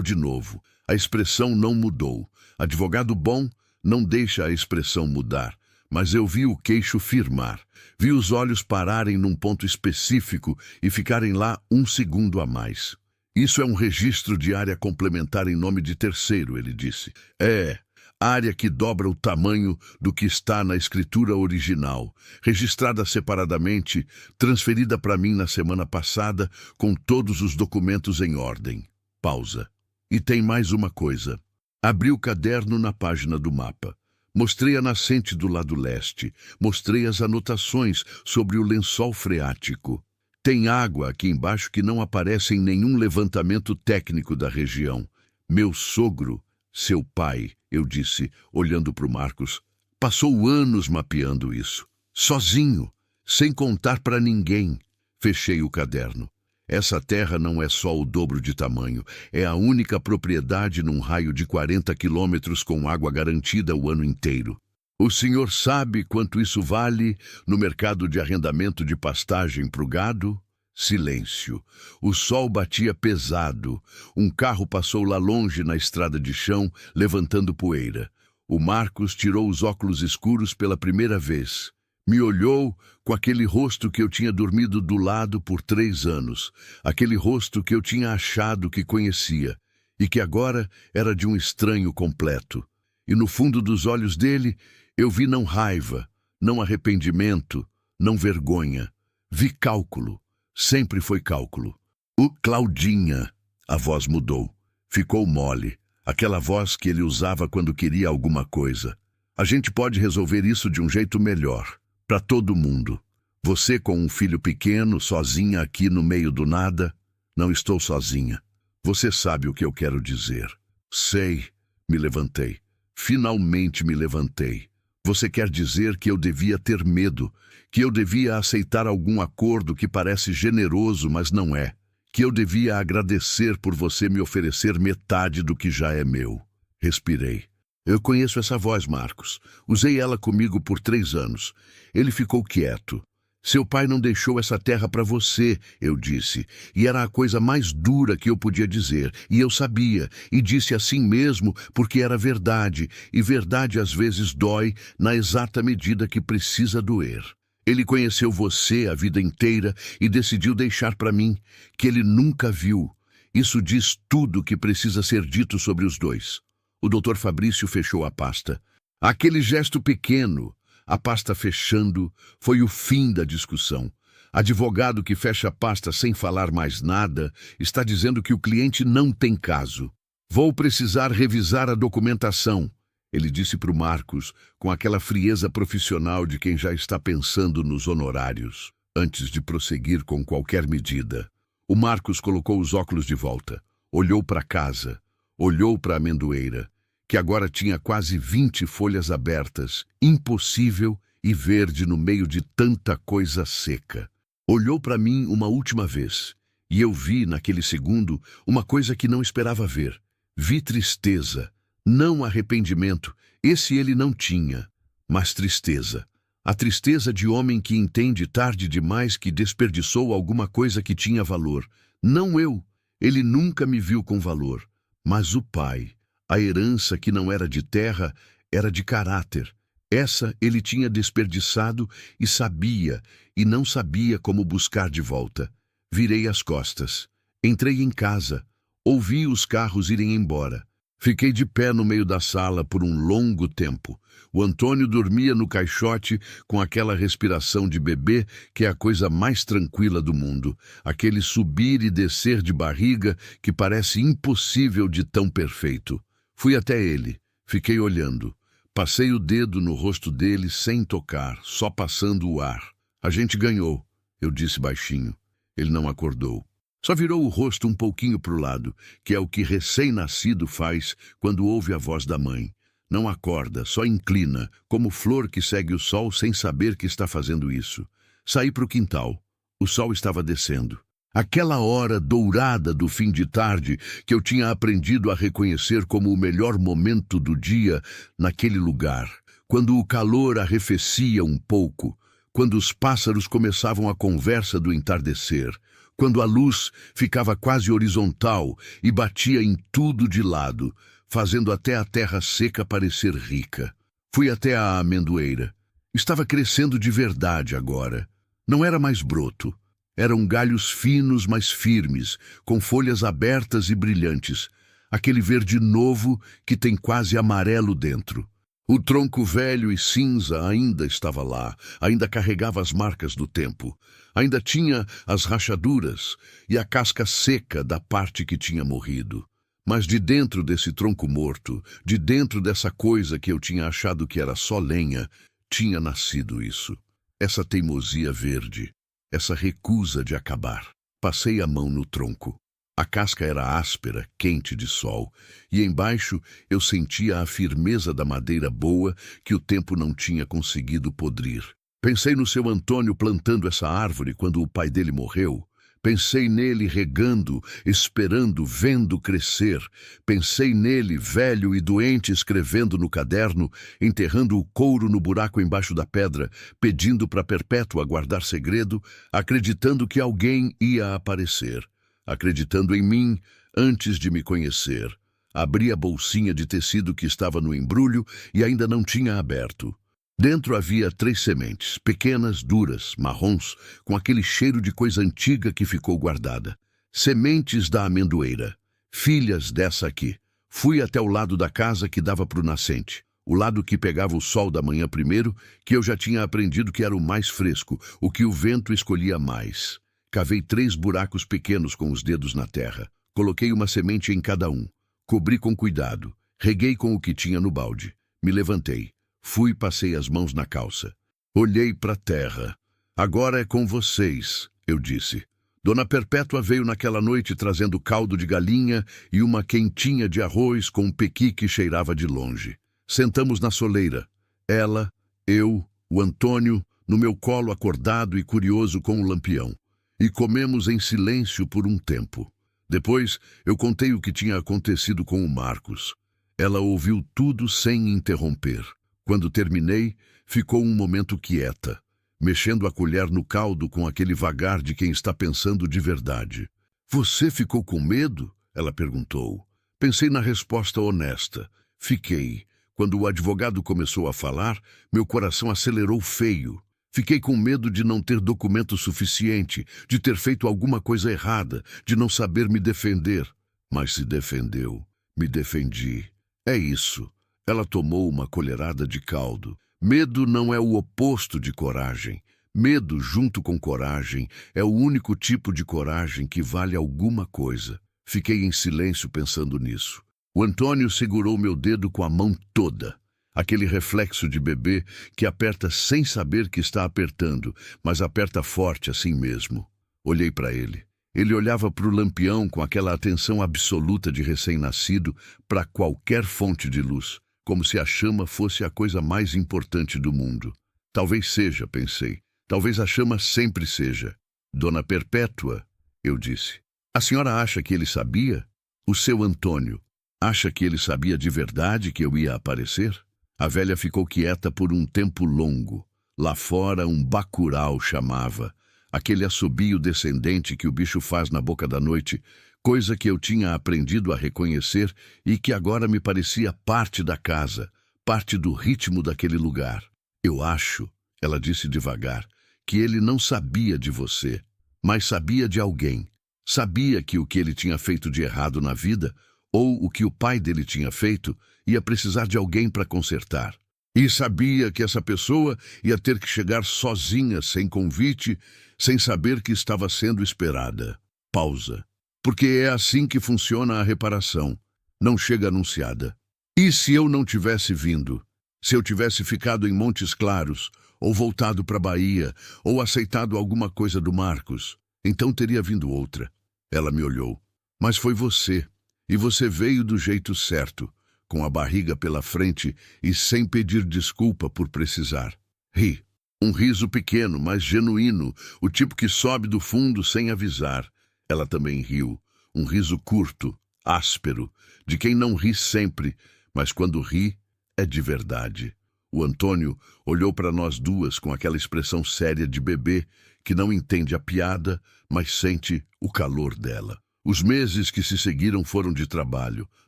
de novo. A expressão não mudou. Advogado bom não deixa a expressão mudar. Mas eu vi o queixo firmar. Vi os olhos pararem num ponto específico e ficarem lá um segundo a mais. Isso é um registro de área complementar em nome de terceiro, ele disse. É, área que dobra o tamanho do que está na escritura original, registrada separadamente, transferida para mim na semana passada, com todos os documentos em ordem. Pausa. E tem mais uma coisa. Abri o caderno na página do mapa. Mostrei a nascente do lado leste. Mostrei as anotações sobre o lençol freático. Tem água aqui embaixo que não aparece em nenhum levantamento técnico da região. Meu sogro, seu pai, eu disse, olhando para o Marcos, passou anos mapeando isso. Sozinho, sem contar para ninguém. Fechei o caderno. Essa terra não é só o dobro de tamanho, é a única propriedade num raio de 40 quilômetros com água garantida o ano inteiro. O senhor sabe quanto isso vale no mercado de arrendamento de pastagem para o gado? Silêncio. O sol batia pesado. Um carro passou lá longe na estrada de chão, levantando poeira. O Marcos tirou os óculos escuros pela primeira vez. Me olhou com aquele rosto que eu tinha dormido do lado por 3 anos. Aquele rosto que eu tinha achado que conhecia e que agora era de um estranho completo. E no fundo dos olhos dele, eu vi não raiva, não arrependimento, não vergonha. Vi cálculo. Sempre foi cálculo. O Claudinha. A voz mudou. Ficou mole. Aquela voz que ele usava quando queria alguma coisa. A gente pode resolver isso de um jeito melhor. Para todo mundo. Você com um filho pequeno, sozinha aqui no meio do nada. Não estou sozinha. Você sabe o que eu quero dizer. Sei. Me levantei. Finalmente me levantei. Você quer dizer que eu devia ter medo, que eu devia aceitar algum acordo que parece generoso, mas não é, que eu devia agradecer por você me oferecer metade do que já é meu. Respirei. Eu conheço essa voz, Marcos. Usei ela comigo por 3 anos. Ele ficou quieto. Seu pai não deixou essa terra para você, eu disse, e era a coisa mais dura que eu podia dizer, e eu sabia, e disse assim mesmo porque era verdade, e verdade às vezes dói na exata medida que precisa doer. Ele conheceu você a vida inteira e decidiu deixar para mim, que ele nunca viu. Isso diz tudo o que precisa ser dito sobre os dois. O Dr. Fabrício fechou a pasta. Aquele gesto pequeno, a pasta fechando, foi o fim da discussão. Advogado que fecha a pasta sem falar mais nada, está dizendo que o cliente não tem caso. Vou precisar revisar a documentação, ele disse para o Marcos, com aquela frieza profissional de quem já está pensando nos honorários, antes de prosseguir com qualquer medida. O Marcos colocou os óculos de volta, olhou para casa, olhou para a amendoeira, que agora tinha quase 20 folhas abertas, impossível e verde no meio de tanta coisa seca. Olhou para mim uma última vez, e eu vi, naquele segundo, uma coisa que não esperava ver. Vi tristeza, não arrependimento, esse ele não tinha, mas tristeza. A tristeza de homem que entende tarde demais que desperdiçou alguma coisa que tinha valor. Não eu, ele nunca me viu com valor, mas o pai. A herança que não era de terra, era de caráter. Essa ele tinha desperdiçado e não sabia como buscar de volta. Virei as costas. Entrei em casa. Ouvi os carros irem embora. Fiquei de pé no meio da sala por um longo tempo. O Antônio dormia no caixote com aquela respiração de bebê que é a coisa mais tranquila do mundo. Aquele subir e descer de barriga que parece impossível de tão perfeito. Fui até ele, fiquei olhando. Passei o dedo no rosto dele sem tocar, só passando o ar. A gente ganhou, eu disse baixinho. Ele não acordou. Só virou o rosto um pouquinho para o lado, que é o que recém-nascido faz quando ouve a voz da mãe. Não acorda, só inclina, como flor que segue o sol sem saber que está fazendo isso. Saí para o quintal. O sol estava descendo. Aquela hora dourada do fim de tarde que eu tinha aprendido a reconhecer como o melhor momento do dia naquele lugar, quando o calor arrefecia um pouco, quando os pássaros começavam a conversa do entardecer, quando a luz ficava quase horizontal e batia em tudo de lado, fazendo até a terra seca parecer rica. Fui até a amendoeira. Estava crescendo de verdade agora. Não era mais broto. Eram galhos finos, mas firmes, com folhas abertas e brilhantes. Aquele verde novo que tem quase amarelo dentro. O tronco velho e cinza ainda estava lá, ainda carregava as marcas do tempo. Ainda tinha as rachaduras e a casca seca da parte que tinha morrido. Mas de dentro desse tronco morto, de dentro dessa coisa que eu tinha achado que era só lenha, tinha nascido isso. Essa teimosia verde, essa recusa de acabar. Passei a mão no tronco. A casca era áspera, quente de sol, e embaixo eu sentia a firmeza da madeira boa que o tempo não tinha conseguido podrir. Pensei no seu Antônio plantando essa árvore quando o pai dele morreu. Pensei nele regando, esperando, vendo crescer. Pensei nele, velho e doente, escrevendo no caderno, enterrando o couro no buraco embaixo da pedra, pedindo para Perpétua guardar segredo, acreditando que alguém ia aparecer. Acreditando em mim antes de me conhecer. Abri a bolsinha de tecido que estava no embrulho e ainda não tinha aberto. Dentro havia 3 sementes, pequenas, duras, marrons, com aquele cheiro de coisa antiga que ficou guardada. Sementes da amendoeira, filhas dessa aqui. Fui até o lado da casa que dava para o nascente, o lado que pegava o sol da manhã primeiro, que eu já tinha aprendido que era o mais fresco, o que o vento escolhia mais. Cavei 3 buracos pequenos com os dedos na terra. Coloquei uma semente em cada um. Cobri com cuidado. Reguei com o que tinha no balde. Me levantei. Fui e passei as mãos na calça. Olhei para a terra. Agora é com vocês, eu disse. Dona Perpétua veio naquela noite trazendo caldo de galinha e uma quentinha de arroz com um pequi que cheirava de longe. Sentamos na soleira. Ela, eu, o Antônio, no meu colo acordado e curioso com o lampião. E comemos em silêncio por um tempo. Depois, eu contei o que tinha acontecido com o Marcos. Ela ouviu tudo sem interromper. Quando terminei, ficou um momento quieta, mexendo a colher no caldo com aquele vagar de quem está pensando de verdade. Você ficou com medo? Ela perguntou. Pensei na resposta honesta. Fiquei. Quando o advogado começou a falar, meu coração acelerou feio. Fiquei com medo de não ter documento suficiente, de ter feito alguma coisa errada, de não saber me defender. Mas se defendeu. Me defendi. É isso. Ela tomou uma colherada de caldo. Medo não é o oposto de coragem. Medo, junto com coragem, é o único tipo de coragem que vale alguma coisa. Fiquei em silêncio pensando nisso. O Antônio segurou meu dedo com a mão toda. Aquele reflexo de bebê que aperta sem saber que está apertando, mas aperta forte assim mesmo. Olhei para ele. Ele olhava para o lampião com aquela atenção absoluta de recém-nascido para qualquer fonte de luz, como se a chama fosse a coisa mais importante do mundo. Talvez seja, pensei. Talvez a chama sempre seja. Dona Perpétua, eu disse. A senhora acha que ele sabia? O seu Antônio, acha que ele sabia de verdade que eu ia aparecer? A velha ficou quieta por um tempo longo. Lá fora um bacural chamava. Aquele assobio descendente que o bicho faz na boca da noite, coisa que eu tinha aprendido a reconhecer e que agora me parecia parte da casa, parte do ritmo daquele lugar. Eu acho, ela disse devagar, que ele não sabia de você, mas sabia de alguém. Sabia que o que ele tinha feito de errado na vida, ou o que o pai dele tinha feito, ia precisar de alguém para consertar. E sabia que essa pessoa ia ter que chegar sozinha, sem convite, sem saber que estava sendo esperada. Pausa. Porque é assim que funciona a reparação. Não chega anunciada. E se eu não tivesse vindo? Se eu tivesse ficado em Montes Claros, ou voltado para a Bahia, ou aceitado alguma coisa do Marcos, então teria vindo outra. Ela me olhou. Mas foi você. E você veio do jeito certo, com a barriga pela frente e sem pedir desculpa por precisar. Ri. Um riso pequeno, mas genuíno, o tipo que sobe do fundo sem avisar. Ela também riu. Um riso curto, áspero, de quem não ri sempre, mas quando ri, é de verdade. O Antônio olhou para nós duas com aquela expressão séria de bebê que não entende a piada, mas sente o calor dela. Os meses que se seguiram foram de trabalho.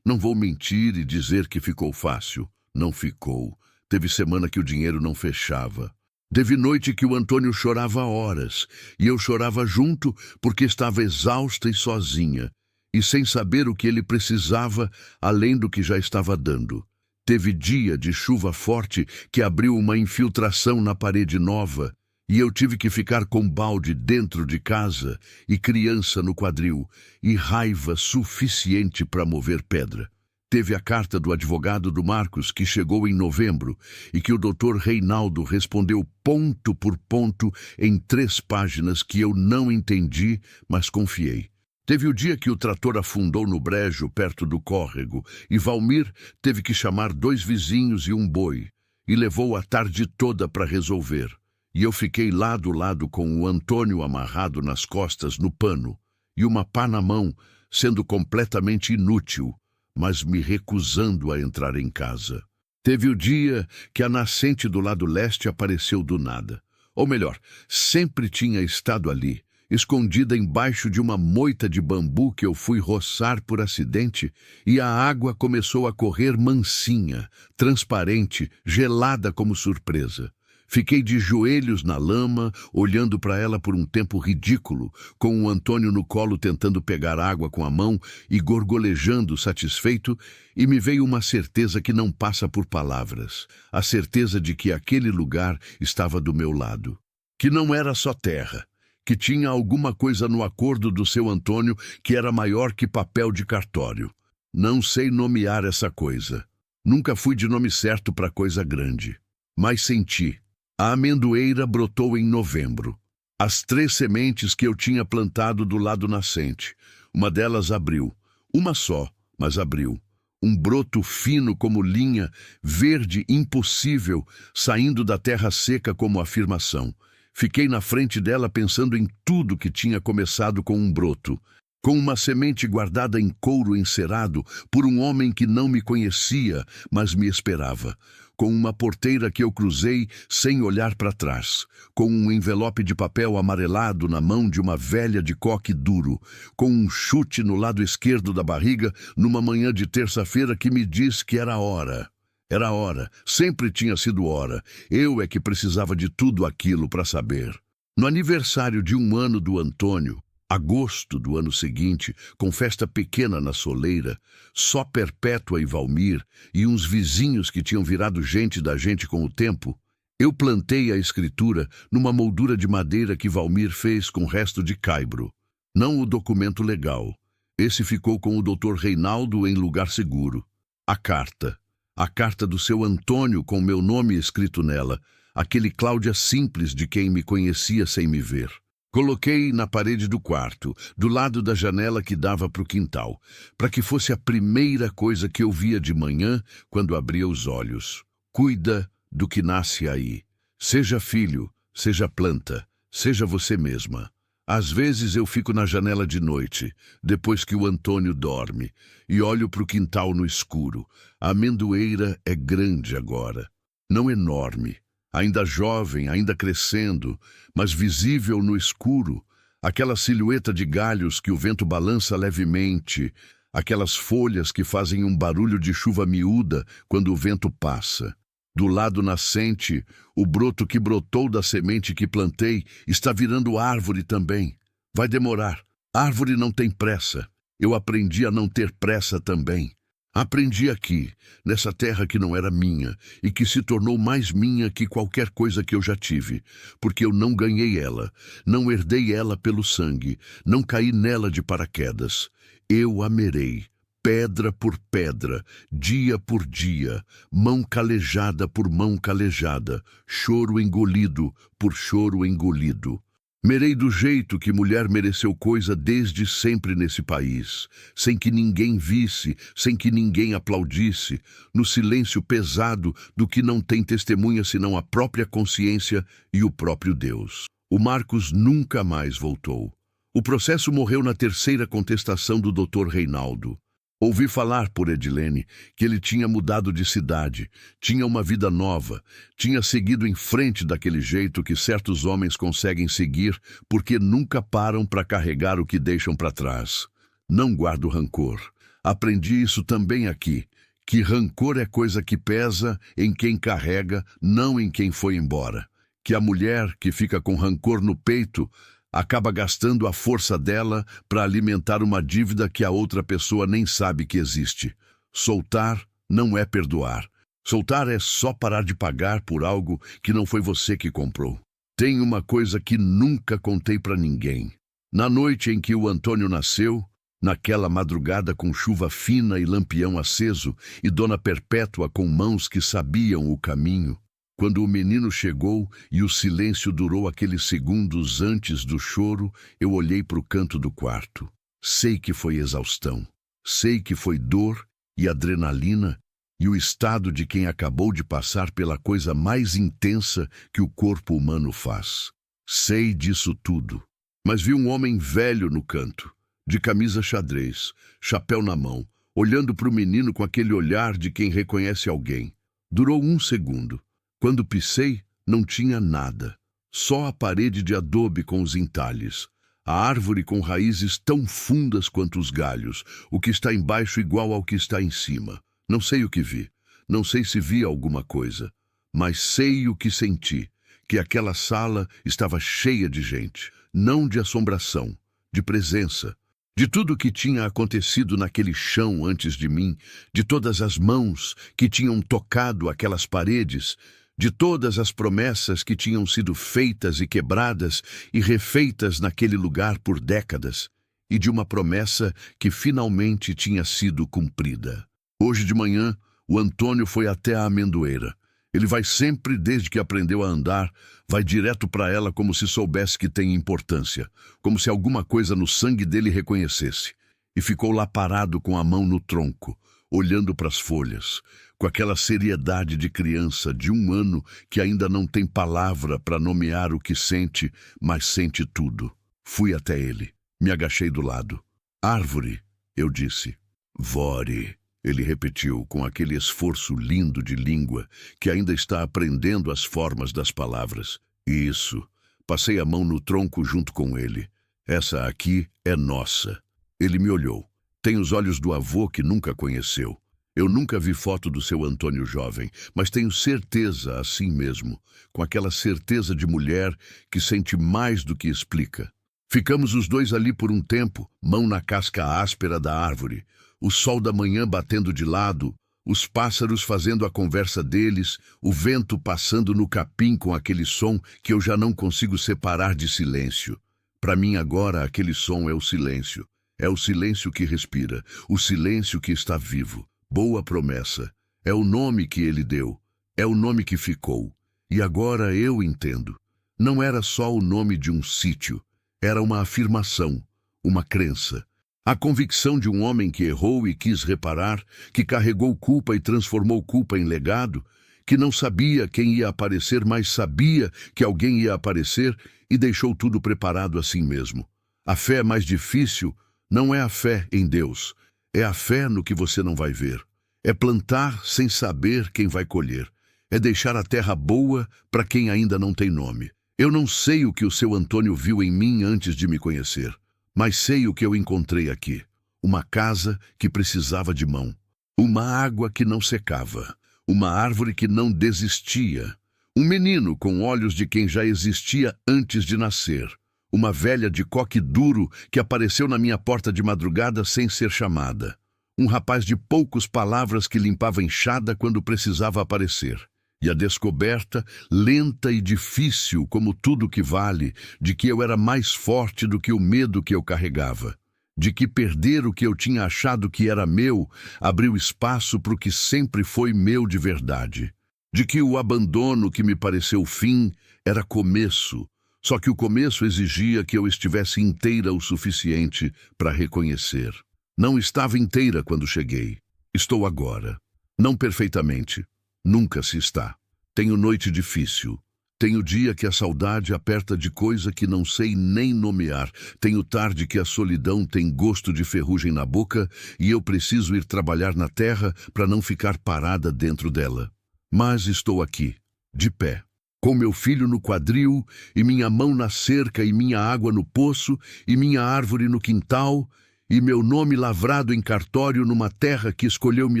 Não vou mentir e dizer que ficou fácil. Não ficou. Teve semana que o dinheiro não fechava. Teve noite que o Antônio chorava horas, e eu chorava junto porque estava exausta e sozinha, e sem saber o que ele precisava além do que já estava dando. Teve dia de chuva forte que abriu uma infiltração na parede nova, e eu tive que ficar com balde dentro de casa e criança no quadril, e raiva suficiente para mover pedra. Teve a carta do advogado do Marcos, que chegou em novembro, e que o doutor Reinaldo respondeu ponto por ponto em 3 páginas que eu não entendi, mas confiei. Teve o dia que o trator afundou no brejo perto do córrego, e Valmir teve que chamar 2 vizinhos e um boi, e levou a tarde toda para resolver. E eu fiquei lado a lado com o Antônio amarrado nas costas no pano, e uma pá na mão, sendo completamente inútil, mas me recusando a entrar em casa. Teve o dia que a nascente do lado leste apareceu do nada. Ou melhor, sempre tinha estado ali, escondida embaixo de uma moita de bambu que eu fui roçar por acidente, e a água começou a correr mansinha, transparente, gelada como surpresa. Fiquei de joelhos na lama, olhando para ela por um tempo ridículo, com o Antônio no colo tentando pegar água com a mão e gorgolejando satisfeito, e me veio uma certeza que não passa por palavras, a certeza de que aquele lugar estava do meu lado. Que não era só terra, que tinha alguma coisa no acordo do seu Antônio que era maior que papel de cartório. Não sei nomear essa coisa. Nunca fui de nome certo para coisa grande. Mas senti. A amendoeira brotou em novembro. As 3 sementes que eu tinha plantado do lado nascente. Uma delas abriu. Uma só, mas abriu. Um broto fino como linha, verde impossível, saindo da terra seca como afirmação. Fiquei na frente dela pensando em tudo que tinha começado com um broto. Com uma semente guardada em couro encerado por um homem que não me conhecia, mas me esperava. Com uma porteira que eu cruzei sem olhar para trás, com um envelope de papel amarelado na mão de uma velha de coque duro, com um chute no lado esquerdo da barriga numa manhã de terça-feira que me disse que era hora. Era hora, sempre tinha sido hora. Eu é que precisava de tudo aquilo para saber. No aniversário de 1 ano do Antônio, agosto do ano seguinte, com festa pequena na soleira, só Perpétua e Valmir e uns vizinhos que tinham virado gente da gente com o tempo, eu plantei a escritura numa moldura de madeira que Valmir fez com resto de caibro. Não o documento legal. Esse ficou com o doutor Reinaldo em lugar seguro. A carta do seu Antônio com meu nome escrito nela, aquele Cláudia simples de quem me conhecia sem me ver. Coloquei na parede do quarto, do lado da janela que dava para o quintal, para que fosse a primeira coisa que eu via de manhã quando abria os olhos. Cuida do que nasce aí. Seja filho, seja planta, seja você mesma. Às vezes eu fico na janela de noite, depois que o Antônio dorme, e olho para o quintal no escuro. A amendoeira é grande agora, não enorme. Ainda jovem, ainda crescendo, mas visível no escuro, aquela silhueta de galhos que o vento balança levemente, aquelas folhas que fazem um barulho de chuva miúda quando o vento passa. Do lado nascente, o broto que brotou da semente que plantei está virando árvore também. Vai demorar. Árvore não tem pressa. Eu aprendi a não ter pressa também. Aprendi aqui, nessa terra que não era minha e que se tornou mais minha que qualquer coisa que eu já tive, porque eu não ganhei ela, não herdei ela pelo sangue, não caí nela de paraquedas. Eu a merei, pedra por pedra, dia por dia, mão calejada por mão calejada, choro engolido por choro engolido. Merei do jeito que mulher mereceu coisa desde sempre nesse país, sem que ninguém visse, sem que ninguém aplaudisse, no silêncio pesado do que não tem testemunha senão a própria consciência e o próprio Deus. O Marcos nunca mais voltou. O processo morreu na 3ª contestação do Dr. Reinaldo. Ouvi falar por Edilene que ele tinha mudado de cidade, tinha uma vida nova, tinha seguido em frente daquele jeito que certos homens conseguem seguir porque nunca param para carregar o que deixam para trás. Não guardo rancor. Aprendi isso também aqui, que rancor é coisa que pesa em quem carrega, não em quem foi embora. Que a mulher que fica com rancor no peito acaba gastando a força dela para alimentar uma dívida que a outra pessoa nem sabe que existe. Soltar não é perdoar. Soltar é só parar de pagar por algo que não foi você que comprou. Tem uma coisa que nunca contei para ninguém. Na noite em que o Antônio nasceu, naquela madrugada com chuva fina e lampião aceso e Dona Perpétua com mãos que sabiam o caminho, quando o menino chegou e o silêncio durou aqueles segundos antes do choro, eu olhei para o canto do quarto. Sei que foi exaustão. Sei que foi dor e adrenalina e o estado de quem acabou de passar pela coisa mais intensa que o corpo humano faz. Sei disso tudo. Mas vi um homem velho no canto, de camisa xadrez, chapéu na mão, olhando para o menino com aquele olhar de quem reconhece alguém. Durou um segundo. Quando pisei, não tinha nada. Só a parede de adobe com os entalhes. A árvore com raízes tão fundas quanto os galhos, o que está embaixo igual ao que está em cima. Não sei o que vi. Não sei se vi alguma coisa. Mas sei o que senti, que aquela sala estava cheia de gente. Não de assombração, de presença. De tudo que tinha acontecido naquele chão antes de mim, de todas as mãos que tinham tocado aquelas paredes, de todas as promessas que tinham sido feitas e quebradas e refeitas naquele lugar por décadas, e de uma promessa que finalmente tinha sido cumprida. Hoje de manhã, o Antônio foi até a amendoeira. Ele vai sempre, desde que aprendeu a andar, vai direto para ela como se soubesse que tem importância, como se alguma coisa no sangue dele reconhecesse. E ficou lá parado com a mão no tronco, olhando para as folhas, com aquela seriedade de criança de 1 ano que ainda não tem palavra para nomear o que sente, mas sente tudo. Fui até ele, me agachei do lado. Árvore, eu disse. Vore, ele repetiu com aquele esforço lindo de língua que ainda está aprendendo as formas das palavras. Isso. Passei a mão no tronco junto com ele. Essa aqui é nossa. Ele me olhou. Tem os olhos do avô que nunca conheceu. Eu nunca vi foto do seu Antônio jovem, mas tenho certeza assim mesmo, com aquela certeza de mulher que sente mais do que explica. Ficamos os dois ali por um tempo, mão na casca áspera da árvore, o sol da manhã batendo de lado, os pássaros fazendo a conversa deles, o vento passando no capim com aquele som que eu já não consigo separar de silêncio. Para mim agora aquele som é o silêncio. É o silêncio que respira, o silêncio que está vivo. Boa promessa. É o nome que ele deu. É o nome que ficou. E agora eu entendo. Não era só o nome de um sítio. Era uma afirmação, uma crença. A convicção de um homem que errou e quis reparar, que carregou culpa e transformou culpa em legado, que não sabia quem ia aparecer, mas sabia que alguém ia aparecer e deixou tudo preparado assim mesmo. A fé mais difícil não é a fé em Deus, é a fé no que você não vai ver. É plantar sem saber quem vai colher. É deixar a terra boa para quem ainda não tem nome. Eu não sei o que o seu Antônio viu em mim antes de me conhecer, mas sei o que eu encontrei aqui. Uma casa que precisava de mão. Uma água que não secava. Uma árvore que não desistia. Um menino com olhos de quem já existia antes de nascer. Uma velha de coque duro que apareceu na minha porta de madrugada sem ser chamada. Um rapaz de poucas palavras que limpava enxada quando precisava aparecer. E a descoberta, lenta e difícil como tudo que vale, de que eu era mais forte do que o medo que eu carregava. De que perder o que eu tinha achado que era meu abriu espaço para o que sempre foi meu de verdade. De que o abandono que me pareceu fim era começo, só que o começo exigia que eu estivesse inteira o suficiente para reconhecer. Não estava inteira quando cheguei. Estou agora. Não perfeitamente. Nunca se está. Tenho noite difícil. Tenho dia que a saudade aperta de coisa que não sei nem nomear. Tenho tarde que a solidão tem gosto de ferrugem na boca e eu preciso ir trabalhar na terra para não ficar parada dentro dela. Mas estou aqui, de pé, com meu filho no quadril e minha mão na cerca e minha água no poço e minha árvore no quintal e meu nome lavrado em cartório numa terra que escolheu me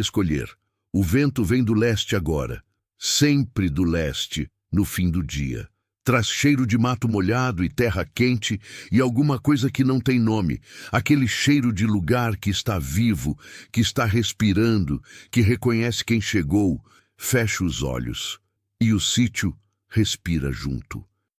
escolher. O vento vem do leste agora, sempre do leste. No fim do dia, traz cheiro de mato molhado e terra quente e alguma coisa que não tem nome, aquele cheiro de lugar que está vivo, que está respirando, que reconhece quem chegou, fecha os olhos e o sítio respira junto.